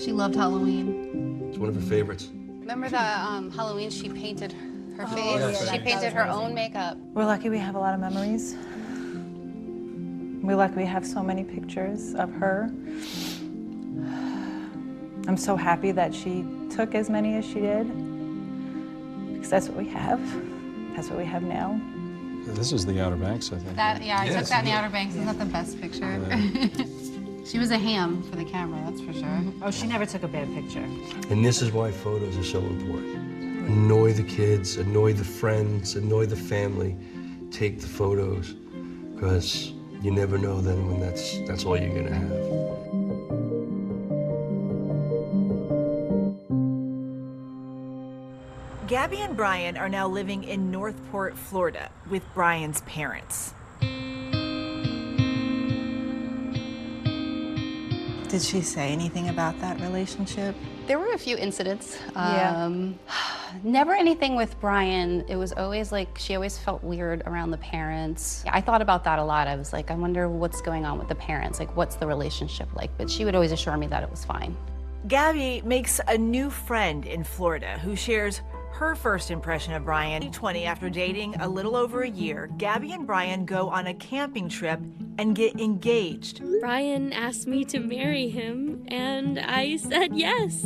She loved Halloween. It's one of her favorites. Remember that Halloween she painted her face? yes, She painted her own makeup. We're lucky we have a lot of memories. We're lucky we have so many pictures of her. I'm so happy that she took as many as she did, because that's what we have. That's what we have now. This is the Outer Banks, I think. Yeah, I took that in the Outer Banks. Isn't that the best picture? She was a ham for the camera, that's for sure. Oh, she never took a bad picture. And this is why photos are so important. Annoy the kids, annoy the friends, annoy the family. Take the photos, because you never know then when that's all you're gonna have. Gabby and Brian are now living in Northport, Florida, with Brian's parents. Did she say anything about that relationship? There were a few incidents. Yeah. Never anything with Brian. It was always like, she always felt weird around the parents. I thought about that a lot. I was like, I wonder what's going on with the parents. Like, what's the relationship like? But she would always assure me that it was fine. Gabby makes a new friend in Florida who shares her first impression of Brian. 2020, after dating a little over a year, Gabby and Brian go on a camping trip and get engaged. Brian asked me to marry him, and I said yes.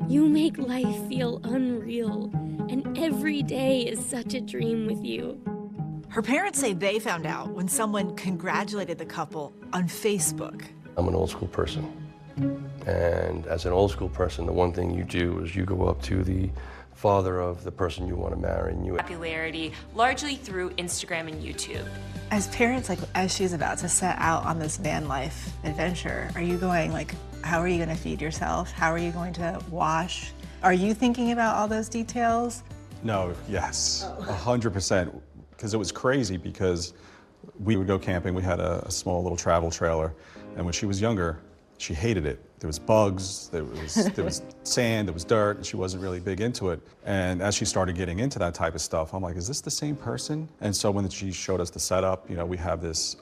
You make life feel unreal, and every day is such a dream with you. Her parents say they found out when someone congratulated the couple on Facebook. I'm an old school person. And as an old school person, the one thing you do is you go up to the father of the person you want to marry, and you popularity largely through Instagram and YouTube. As parents, like as she's about to set out on this van life adventure, are you going like, how are you going to feed yourself? How are you going to wash? Are you thinking about all those details? No, yes, 100%. Because it was crazy because we would go camping. We had a small little travel trailer, and when she was younger, she hated it. There was bugs, there was sand, there was dirt, and she wasn't really big into it. And as she started getting into that type of stuff, I'm like, is this the same person? And so when she showed us the setup, you know, we have this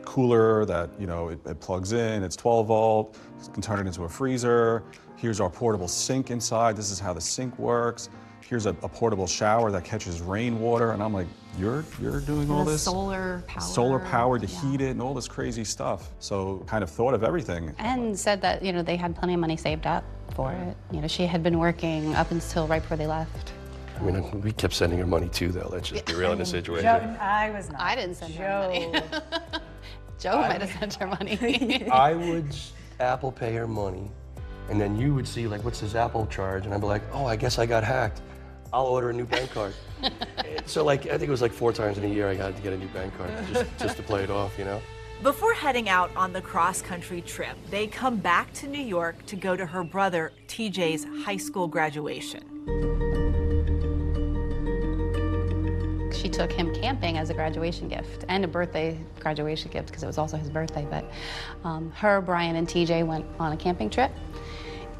cooler that, you know, it plugs in, it's 12 volt, you can turn it into a freezer. Here's our portable sink inside, this is how the sink works. Here's a portable shower that catches rainwater, and I'm like, you're doing all this? Solar power. Solar power to heat it and all this crazy stuff. So kind of thought of everything. And said that, you know, they had plenty of money saved up for it. You know, she had been working up until right before they left. I mean, we kept sending her money too, though. Let's just be real in the situation. Joe, I was not. I didn't send her money. Joe might have sent her money. I would Apple Pay her money, and then you would see, like, what's this Apple charge? And I'd be like, oh, I guess I got hacked. I'll order a new bank card. So, like, I think it was like 4 times in a year I got to get a new bank card just to play it off, you know? Before heading out on the cross-country trip, they come back to New York to go to her brother TJ's high school graduation. She took him camping as a graduation gift and a birthday graduation gift because it was also his birthday. But her, Brian, and TJ went on a camping trip.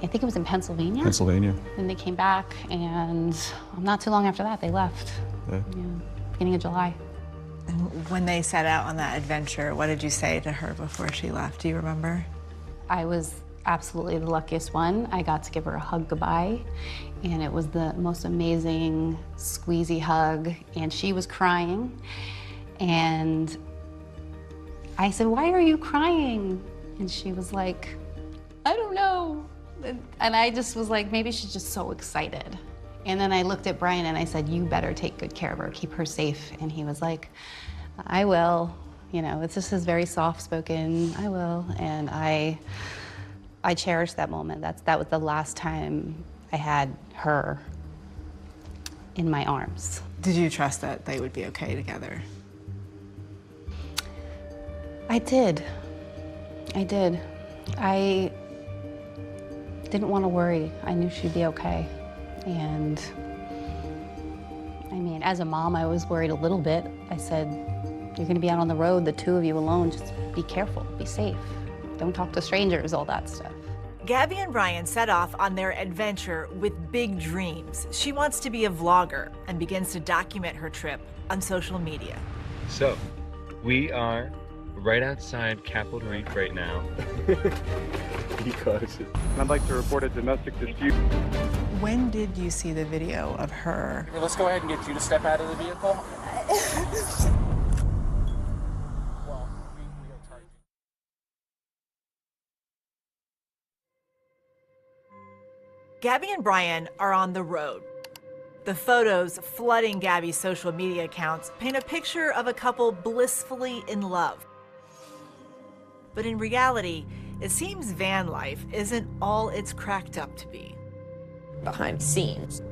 I think it was in Pennsylvania. Pennsylvania. And they came back, and not too long after that, they left. Yeah. Beginning of July. And when they set out on that adventure, what did you say to her before she left? Do you remember? I was absolutely the luckiest one. I got to give her a hug goodbye, and it was the most amazing squeezy hug, and she was crying. And I said, "Why are you crying?" And she was like, "I don't know. no. And I just was like, maybe she's just so excited. And then I looked at Brian and I said, you better take good care of her, keep her safe. And he was like, I will. You know, it's just his very soft-spoken, I will. And I cherished that moment. That was the last time I had her in my arms. Did you trust that they would be okay together? I did. I did. I didn't want to worry. I knew she'd be okay. And I mean, as a mom, I was worried a little bit. I said, you're gonna be out on the road, the two of you alone, just be careful, be safe. Don't talk to strangers, all that stuff. Gabby and Brian set off on their adventure with big dreams. She wants to be a vlogger and begins to document her trip on social media. So, we are right outside Capitol Reef right now. Because I'd like to report a domestic dispute. When did you see the video of her? Let's go ahead and get you to step out of the vehicle. Gabby and Brian are on the road. The photos flooding Gabby's social media accounts paint a picture of a couple blissfully in love. But in reality, it seems van life isn't all it's cracked up to be. Behind scenes,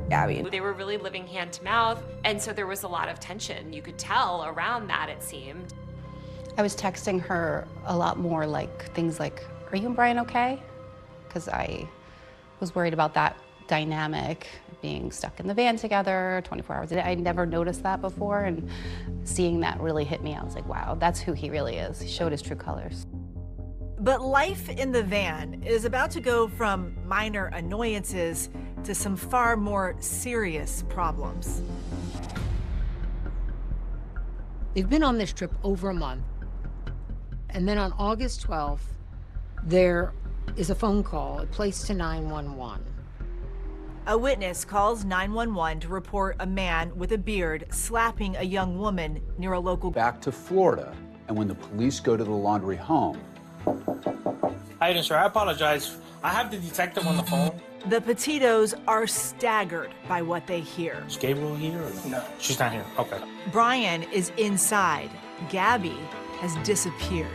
Gabby, they were really living hand to mouth, and so there was a lot of tension. You could tell around that, it seemed. I was texting her a lot more, like things like, are you and Brian okay? Because I was worried about that dynamic, being stuck in the van together 24 hours a day. I never noticed that before, and seeing that really hit me. I was like, wow, that's who he really is. He showed his true colors. But life in the van is about to go from minor annoyances to some far more serious problems. They've been on this trip over a month. And then on August 12th, there is a phone call, it placed to 911. A witness calls 911 to report a man with a beard slapping a young woman near a local... Back to Florida, and when the police go to the laundry home... How you doing, sir? I apologize. I have the detective on the phone. The Petitos are staggered by what they hear. Is Gabriel here? Or... No. She's not here. Okay. Brian is inside. Gabby has disappeared.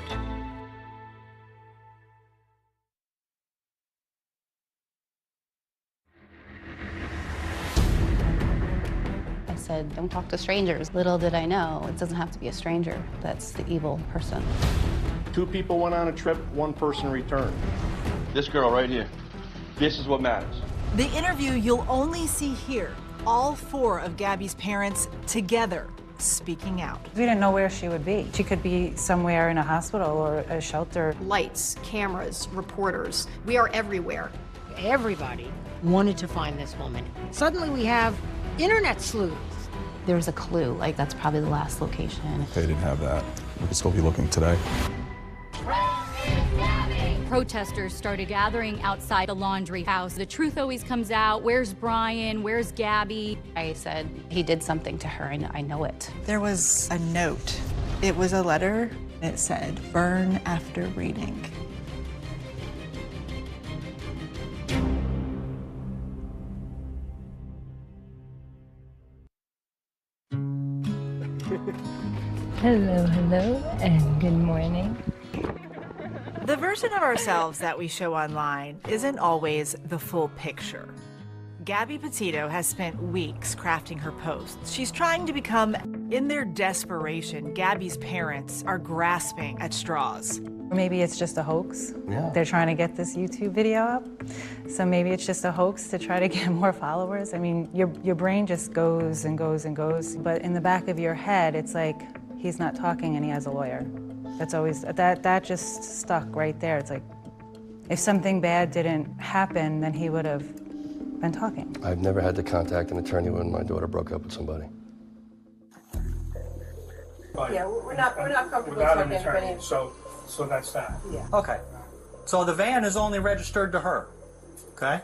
I said, don't talk to strangers. Little did I know, it doesn't have to be a stranger that's the evil person. 2 people went on a trip, 1 person returned. This girl right here, this is what matters. The interview you'll only see here, all 4 of Gabby's parents together speaking out. We didn't know where she would be. She could be somewhere in a hospital or a shelter. Lights, cameras, reporters, we are everywhere. Everybody wanted to find this woman. Suddenly we have internet sleuths. There was a clue, like that's probably the last location. They didn't have that. We could still be looking today. Protesters started gathering outside the laundry house. The truth always comes out. Where's Brian? Where's Gabby? I said, he did something to her, and I know it. There was a note. It was a letter. It said, burn after reading. Hello, hello, and good morning. The version of ourselves that we show online isn't always the full picture. Gabby Petito has spent weeks crafting her posts. She's trying to become, in their desperation, Gabby's parents are grasping at straws. Maybe it's just a hoax. Yeah. They're trying to get this YouTube video up. So maybe it's just a hoax to try to get more followers. I mean, your brain just goes and goes and goes. But in the back of your head, it's like, he's not talking and he has a lawyer. That's always, that just stuck right there. It's like, if something bad didn't happen, then he would have been talking. I've never had to contact an attorney when my daughter broke up with somebody. Yeah, we're not comfortable Without an talking to attorney, anybody. so that's that. Yeah. Okay. So the van is only registered to her, okay?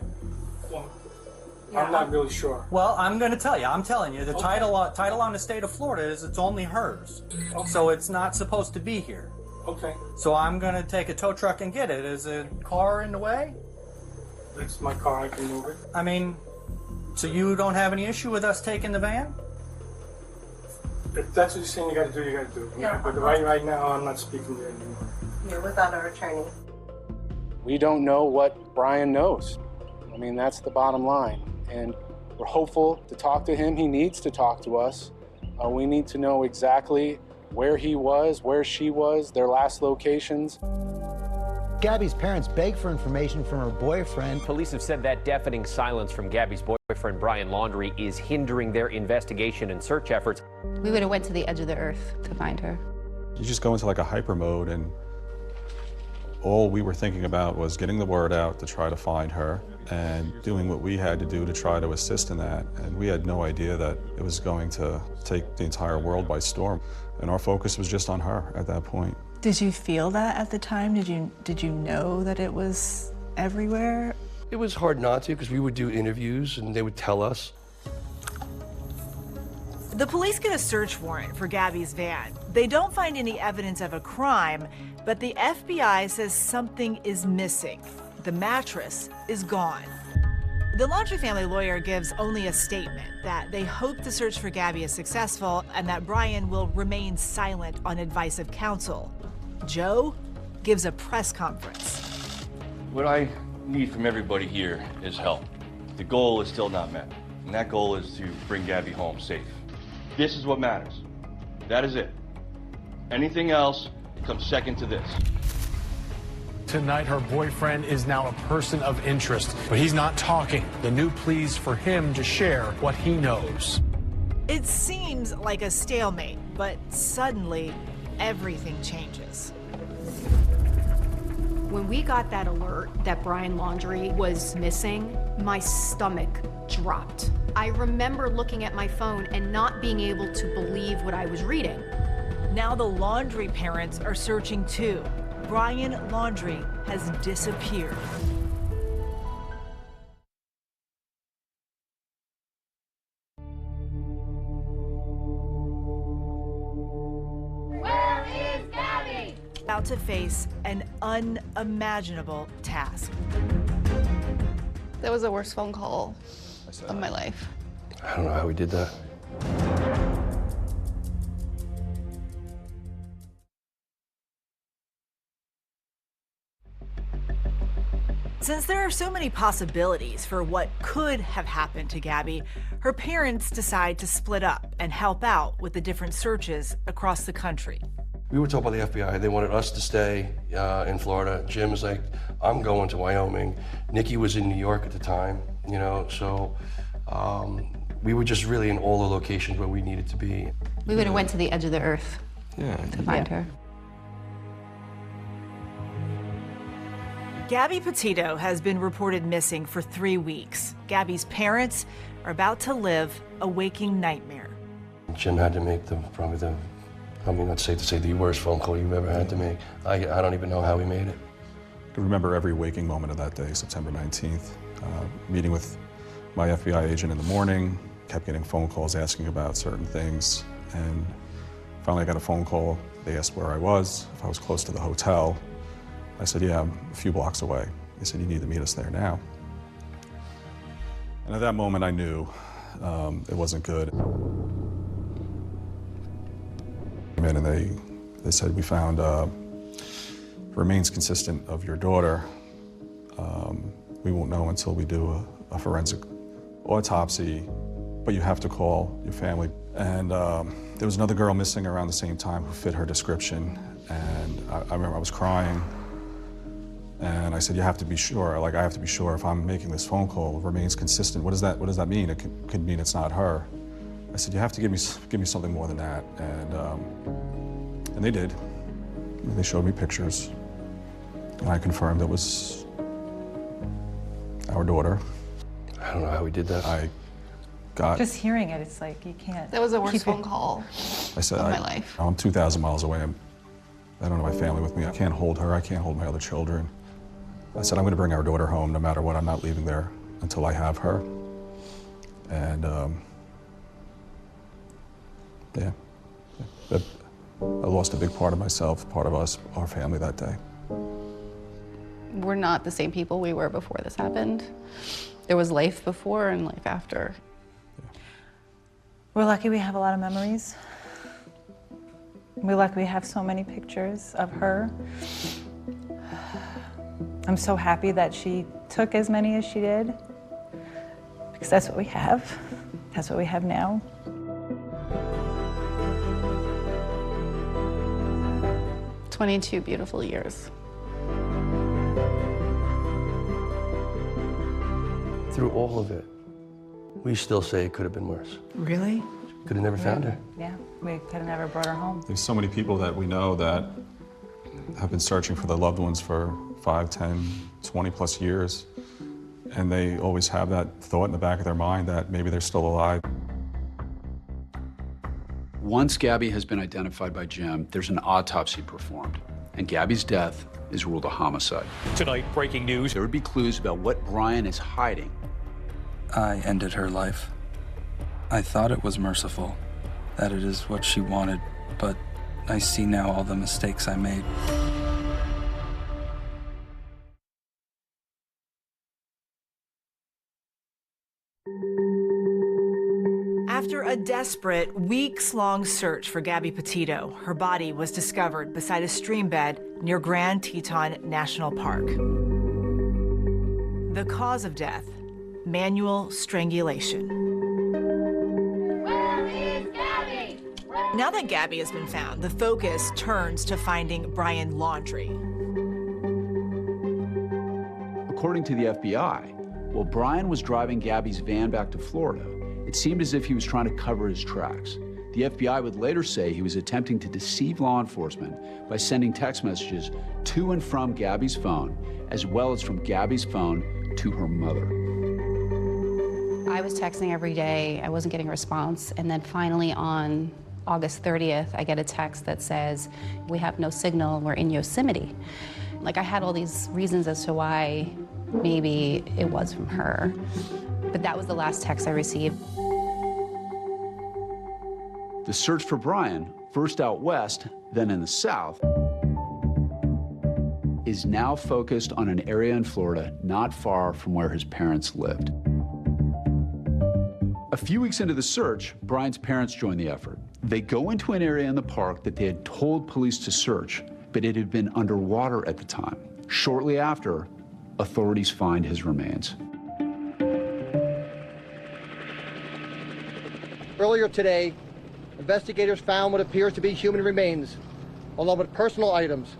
Well, I'm not really sure. Well, I'm going to tell you. I'm telling you. The title on the state of Florida is it's only hers. Okay. So it's not supposed to be here. Okay. So I'm gonna take a tow truck and get it. Is a car in the way? It's my car, I can move it. I mean, so you don't have any issue with us taking the van? If that's what you're saying you gotta do, you gotta do. Yeah. But right now, I'm not speaking to you anymore. You're without our attorney. We don't know what Brian knows. I mean, that's the bottom line. And we're hopeful to talk to him. He needs to talk to us. We need to know exactly where he was, where she was, their last locations. Gabby's parents begged for information from her boyfriend. Police have said that deafening silence from Gabby's boyfriend, Brian Laundrie, is hindering their investigation and search efforts. We would have went to the edge of the earth to find her. You just go into like a hyper mode, and all we were thinking about was getting the word out to try to find her and doing what we had to do to try to assist in that. And we had no idea that it was going to take the entire world by storm. And our focus was just on her at that point. Did you feel that at the time? Did you know that it was everywhere? It was hard not to, because we would do interviews and they would tell us. The police get a search warrant for Gabby's van. They don't find any evidence of a crime, but the FBI says something is missing. The mattress is gone. The Laundrie family lawyer gives only a statement that they hope the search for Gabby is successful and that Brian will remain silent on advice of counsel. Joe gives a press conference. What I need from everybody here is help. The goal is still not met, and that goal is to bring Gabby home safe. This is what matters. That is it. Anything else comes second to this. Tonight, her boyfriend is now a person of interest, but he's not talking. The new pleas for him to share what he knows. It seems like a stalemate, but suddenly everything changes. When we got that alert that Brian Laundrie was missing, my stomach dropped. I remember looking at my phone and not being able to believe what I was reading. Now the Laundrie parents are searching too. Brian Laundrie has disappeared. Where is Gabby? About to face an unimaginable task. That was the worst phone call of my life. I don't know how we did that. Since there are so many possibilities for what could have happened to Gabby, her parents decide to split up and help out with the different searches across the country. We were told by the FBI they wanted us to stay in Florida. Jim was like, I'm going to Wyoming. Nikki was in New York at the time, you know, so we were just really in all the locations where we needed to be. We would have went to the edge of the earth to find her. Gabby Petito has been reported missing for 3 weeks. Gabby's parents are about to live a waking nightmare. Jim had to make I mean, it's safe to say, the worst phone call you've ever had to make. I don't even know how he made it. I can remember every waking moment of that day, September 19th, meeting with my FBI agent in the morning, kept getting phone calls asking about certain things, and finally I got a phone call. They asked where I was, if I was close to the hotel. I said, yeah, I'm a few blocks away. They said, you need to meet us there now. And at that moment, I knew it wasn't good. And they said, we found remains consistent of your daughter. We won't know until we do a forensic autopsy, but you have to call your family. And there was another girl missing around the same time who fit her description. And I remember I was crying. And I said, you have to be sure, like I have to be sure if I'm making this phone call, remains consistent. What does that mean? It could mean it's not her. I said, you have to give me something more than that. And they did. They showed me pictures. And I confirmed it was our daughter. I don't know how we did that. I got... Just hearing it, it's like you can't. That was the worst phone call of my life. I'm 2,000 miles away. I don't have my family with me. I can't hold her. I can't hold my other children. I said, I'm going to bring our daughter home no matter what. I'm not leaving there until I have her. And, yeah. I lost a big part of myself, part of us, our family that day. We're not the same people we were before this happened. There was life before and life after. We're lucky we have a lot of memories. We're lucky we have so many pictures of her. I'm so happy that she took as many as she did, because that's what we have. That's what we have now. "22 beautiful years. Through all of it, we still say it could have been worse. Really? Could have never found her. Yeah, we could have never brought her home. There's so many people that we know that have been searching for their loved ones for 5, 10, 20 plus years. And they always have that thought in the back of their mind that maybe they're still alive. Once Gabby has been identified by Jim, there's an autopsy performed, and Gabby's death is ruled a homicide. Tonight, breaking news. There would be clues about what Brian is hiding. I ended her life. I thought it was merciful, that it is what she wanted, but I see now all the mistakes I made. After a desperate, weeks-long search for Gabby Petito, her body was discovered beside a stream bed near Grand Teton National Park. The cause of death, manual strangulation. Where is Gabby? Now that Gabby has been found, the focus turns to finding Brian Laundrie. According to the FBI, while Brian was driving Gabby's van back to Florida, it seemed as if he was trying to cover his tracks. The FBI would later say he was attempting to deceive law enforcement by sending text messages to and from Gabby's phone, as well as from Gabby's phone to her mother. I was texting every day. I wasn't getting a response. And then finally on August 30th, I get a text that says, "We have no signal, we're in Yosemite." Like, I had all these reasons as to why maybe it was from her. But that was the last text I received. The search for Brian, first out west, then in the south, is now focused on an area in Florida not far from where his parents lived. A few weeks into the search, Brian's parents join the effort. They go into an area in the park that they had told police to search, but it had been underwater at the time. Shortly after, authorities find his remains. Earlier today, investigators found what appears to be human remains, along with personal items.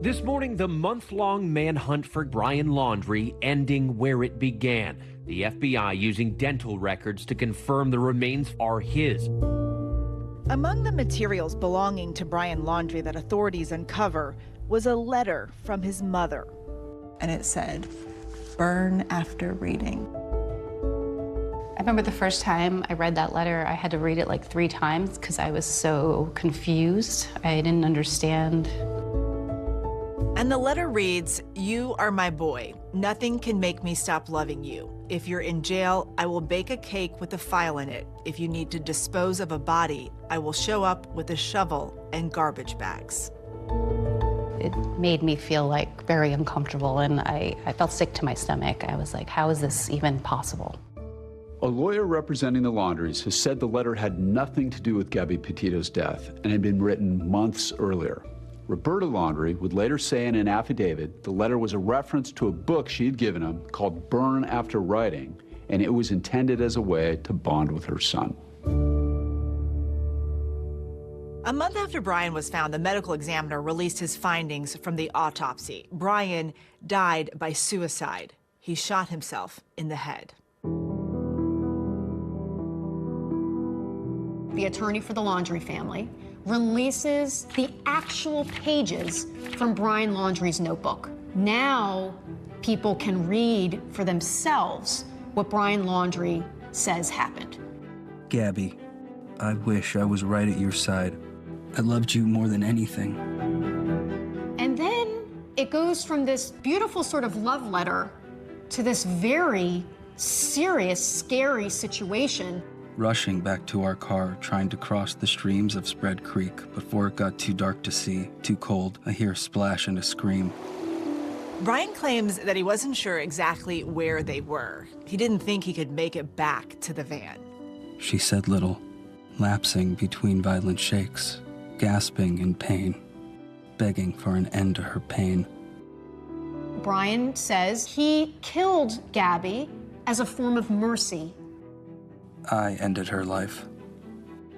This morning, the month-long manhunt for Brian Laundrie ending where it began. The FBI using dental records to confirm the remains are his. Among the materials belonging to Brian Laundrie that authorities uncover was a letter from his mother. And it said, "Burn after reading." I remember the first time I read that letter, I had to read it like 3 times because I was so confused. I didn't understand. And the letter reads, "You are my boy. Nothing can make me stop loving you. If you're in jail, I will bake a cake with a file in it. If you need to dispose of a body, I will show up with a shovel and garbage bags." It made me feel like very uncomfortable, and I felt sick to my stomach. I was like, how is this even possible? A lawyer representing the Laundries has said the letter had nothing to do with Gabby Petito's death and had been written months earlier. Roberta Laundrie would later say in an affidavit the letter was a reference to a book she had given him called Burn After Writing, and it was intended as a way to bond with her son. A month after Brian was found, the medical examiner released his findings from the autopsy. Brian died by suicide. He shot himself in the head. The attorney for the Laundrie family releases the actual pages from Brian Laundrie's notebook. Now, people can read for themselves what Brian Laundrie says happened. Gabby, I wish I was right at your side. I loved you more than anything. And then it goes from this beautiful sort of love letter to this very serious, scary situation. rushing back to our car, trying to cross the streams of Spread Creek before it got too dark to see, too cold. I hear a splash and a scream. Brian claims that he wasn't sure exactly where they were. He didn't think he could make it back to the van. She said little, lapsing between violent shakes, gasping in pain, begging for an end to her pain. Brian says he killed Gabby as a form of mercy. I ended her life.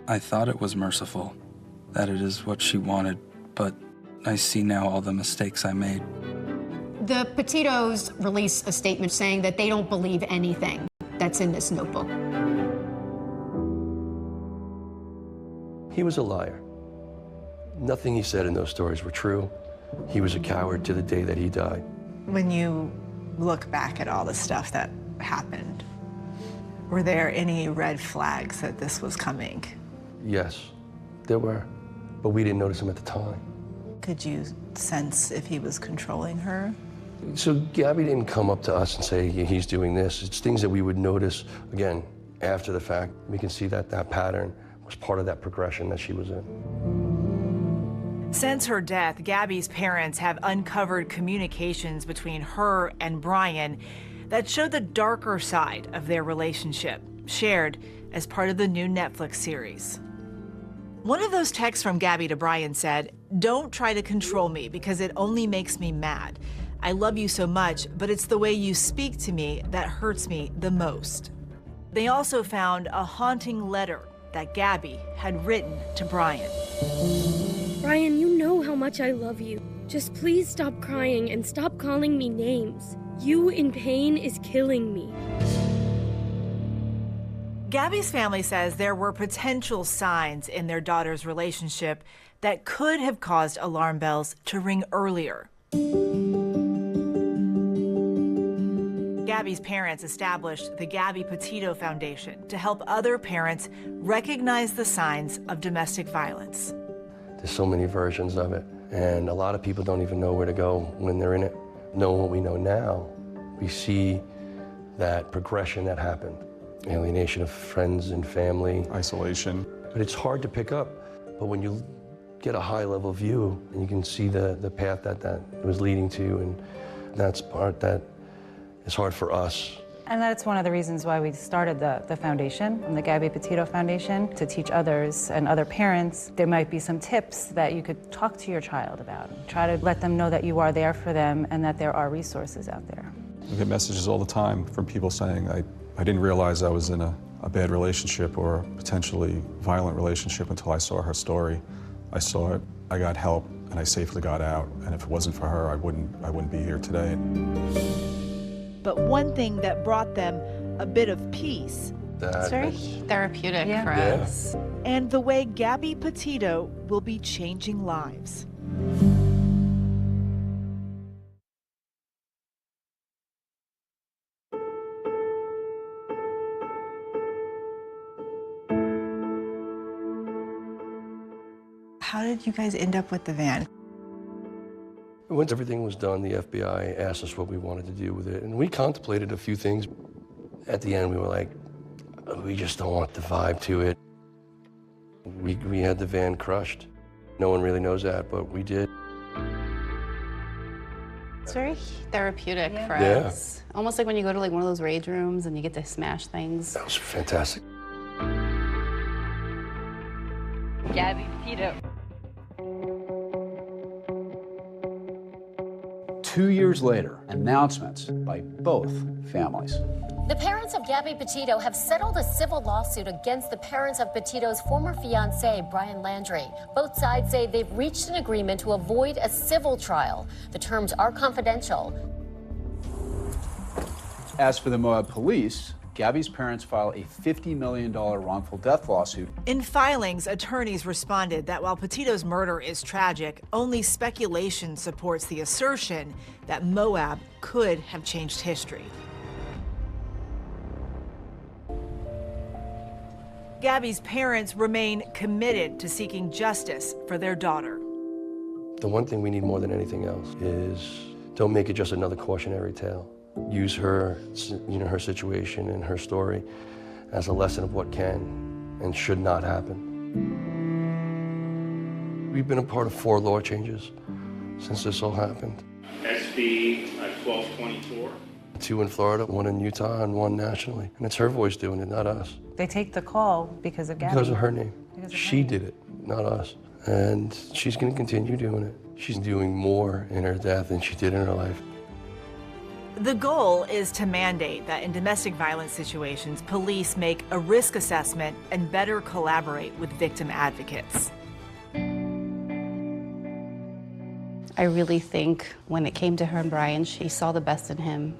I thought it was merciful, that it is what she wanted, but I see now all the mistakes I made. The Petitos release a statement saying that they don't believe anything that's in this notebook. He was a liar. Nothing he said in those stories were true. He was a coward to the day that he died. When you look back at all the stuff that happened, were there any red flags that this was coming? Yes, there were, but we didn't notice him at the time. Could you sense if he was controlling her? So Gabby didn't come up to us and say, he's doing this. It's things that we would notice, again, after the fact. We can see that that pattern was part of that progression that she was in. Since her death, Gabby's parents have uncovered communications between her and Brian that show the darker side of their relationship, shared as part of the new Netflix series. One of those texts from Gabby to Brian said, "Don't try to control me because it only makes me mad. I love you so much, but it's the way you speak to me that hurts me the most." They also found a haunting letter that Gabby had written to Brian. Brian, you know how much I love you. Just please stop crying and stop calling me names. You in pain is killing me. Gabby's family says there were potential signs in their daughter's relationship that could have caused alarm bells to ring earlier. Gabby's parents established the Gabby Petito Foundation to help other parents recognize the signs of domestic violence. There's so many versions of it, and a lot of people don't even know where to go when they're in it. Knowing what we know now, we see that progression that happened. Alienation of friends and family. Isolation. But it's hard to pick up. But when you get a high-level view, and you can see the path that it was leading to, and that's part that is hard for us. And that's one of the reasons why we started the foundation, the Gabby Petito Foundation, to teach others and other parents. There might be some tips that you could talk to your child about. Try to let them know that you are there for them and that there are resources out there. We get messages all the time from people saying, I didn't realize I was in a bad relationship or a potentially violent relationship until I saw her story. I saw it, I got help, and I safely got out. And if it wasn't for her, I wouldn't be here today. But one thing that brought them a bit of peace. It's very therapeutic for us. And the way Gabby Petito will be changing lives. How did you guys end up with the van? Once everything was done, the FBI asked us what we wanted to do with it, and we contemplated a few things. At the end, we were like, we just don't want the vibe to it. We had the van crushed. No one really knows that, but we did. It's very therapeutic for Yeah. us. Almost like when you go to like one of those rage rooms and you get to smash things. That was fantastic. Gabby Petito. 2 years later, announcements by both families. The parents of Gabby Petito have settled a civil lawsuit against the parents of Petito's former fiancé, Brian Landry. Both sides say they've reached an agreement to avoid a civil trial. The terms are confidential. As for the Moab police, Gabby's parents file a $50 million wrongful death lawsuit. In filings, attorneys responded that while Petito's murder is tragic, only speculation supports the assertion that Moab could have changed history. Gabby's parents remain committed to seeking justice for their daughter. The one thing we need more than anything else is don't make it just another cautionary tale. Use her, her situation and her story as a lesson of what can and should not happen. We've been a part of 4 law changes since this all happened. SB 1224. 2 in Florida, 1 in Utah, and 1 nationally. And it's her voice doing it, not us. They take the call because of Gabby. Because of her name. She did it, not us. And she's going to continue doing it. She's doing more in her death than she did in her life. The goal is to mandate that in domestic violence situations, police make a risk assessment and better collaborate with victim advocates. I really think when it came to her and Brian, she saw the best in him.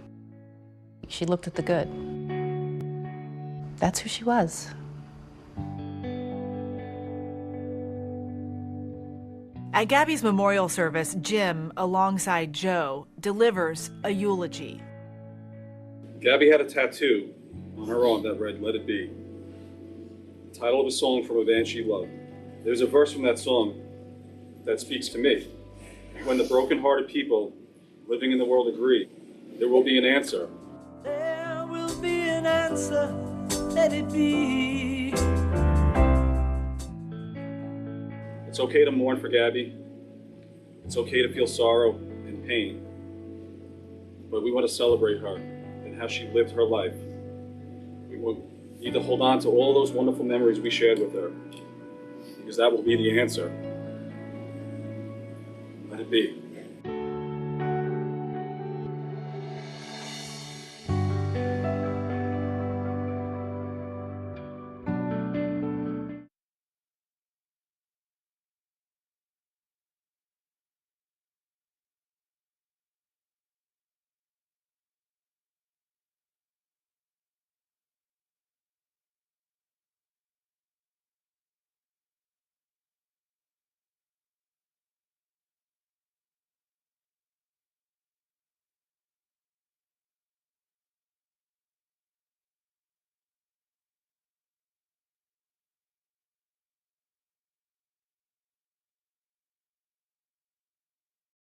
She looked at the good. That's who she was. At Gabby's memorial service, Jim, alongside Joe, delivers a eulogy. Gabby had a tattoo on her arm that read, "Let It Be." The title of a song from a band she loved. There's a verse from that song that speaks to me. When the broken-hearted people living in the world agree, there will be an answer. There will be an answer, let it be. It's okay to mourn for Gabby. It's okay to feel sorrow and pain. But we want to celebrate her and how she lived her life. We need to hold on to all those wonderful memories we shared with her, because that will be the answer. Let it be.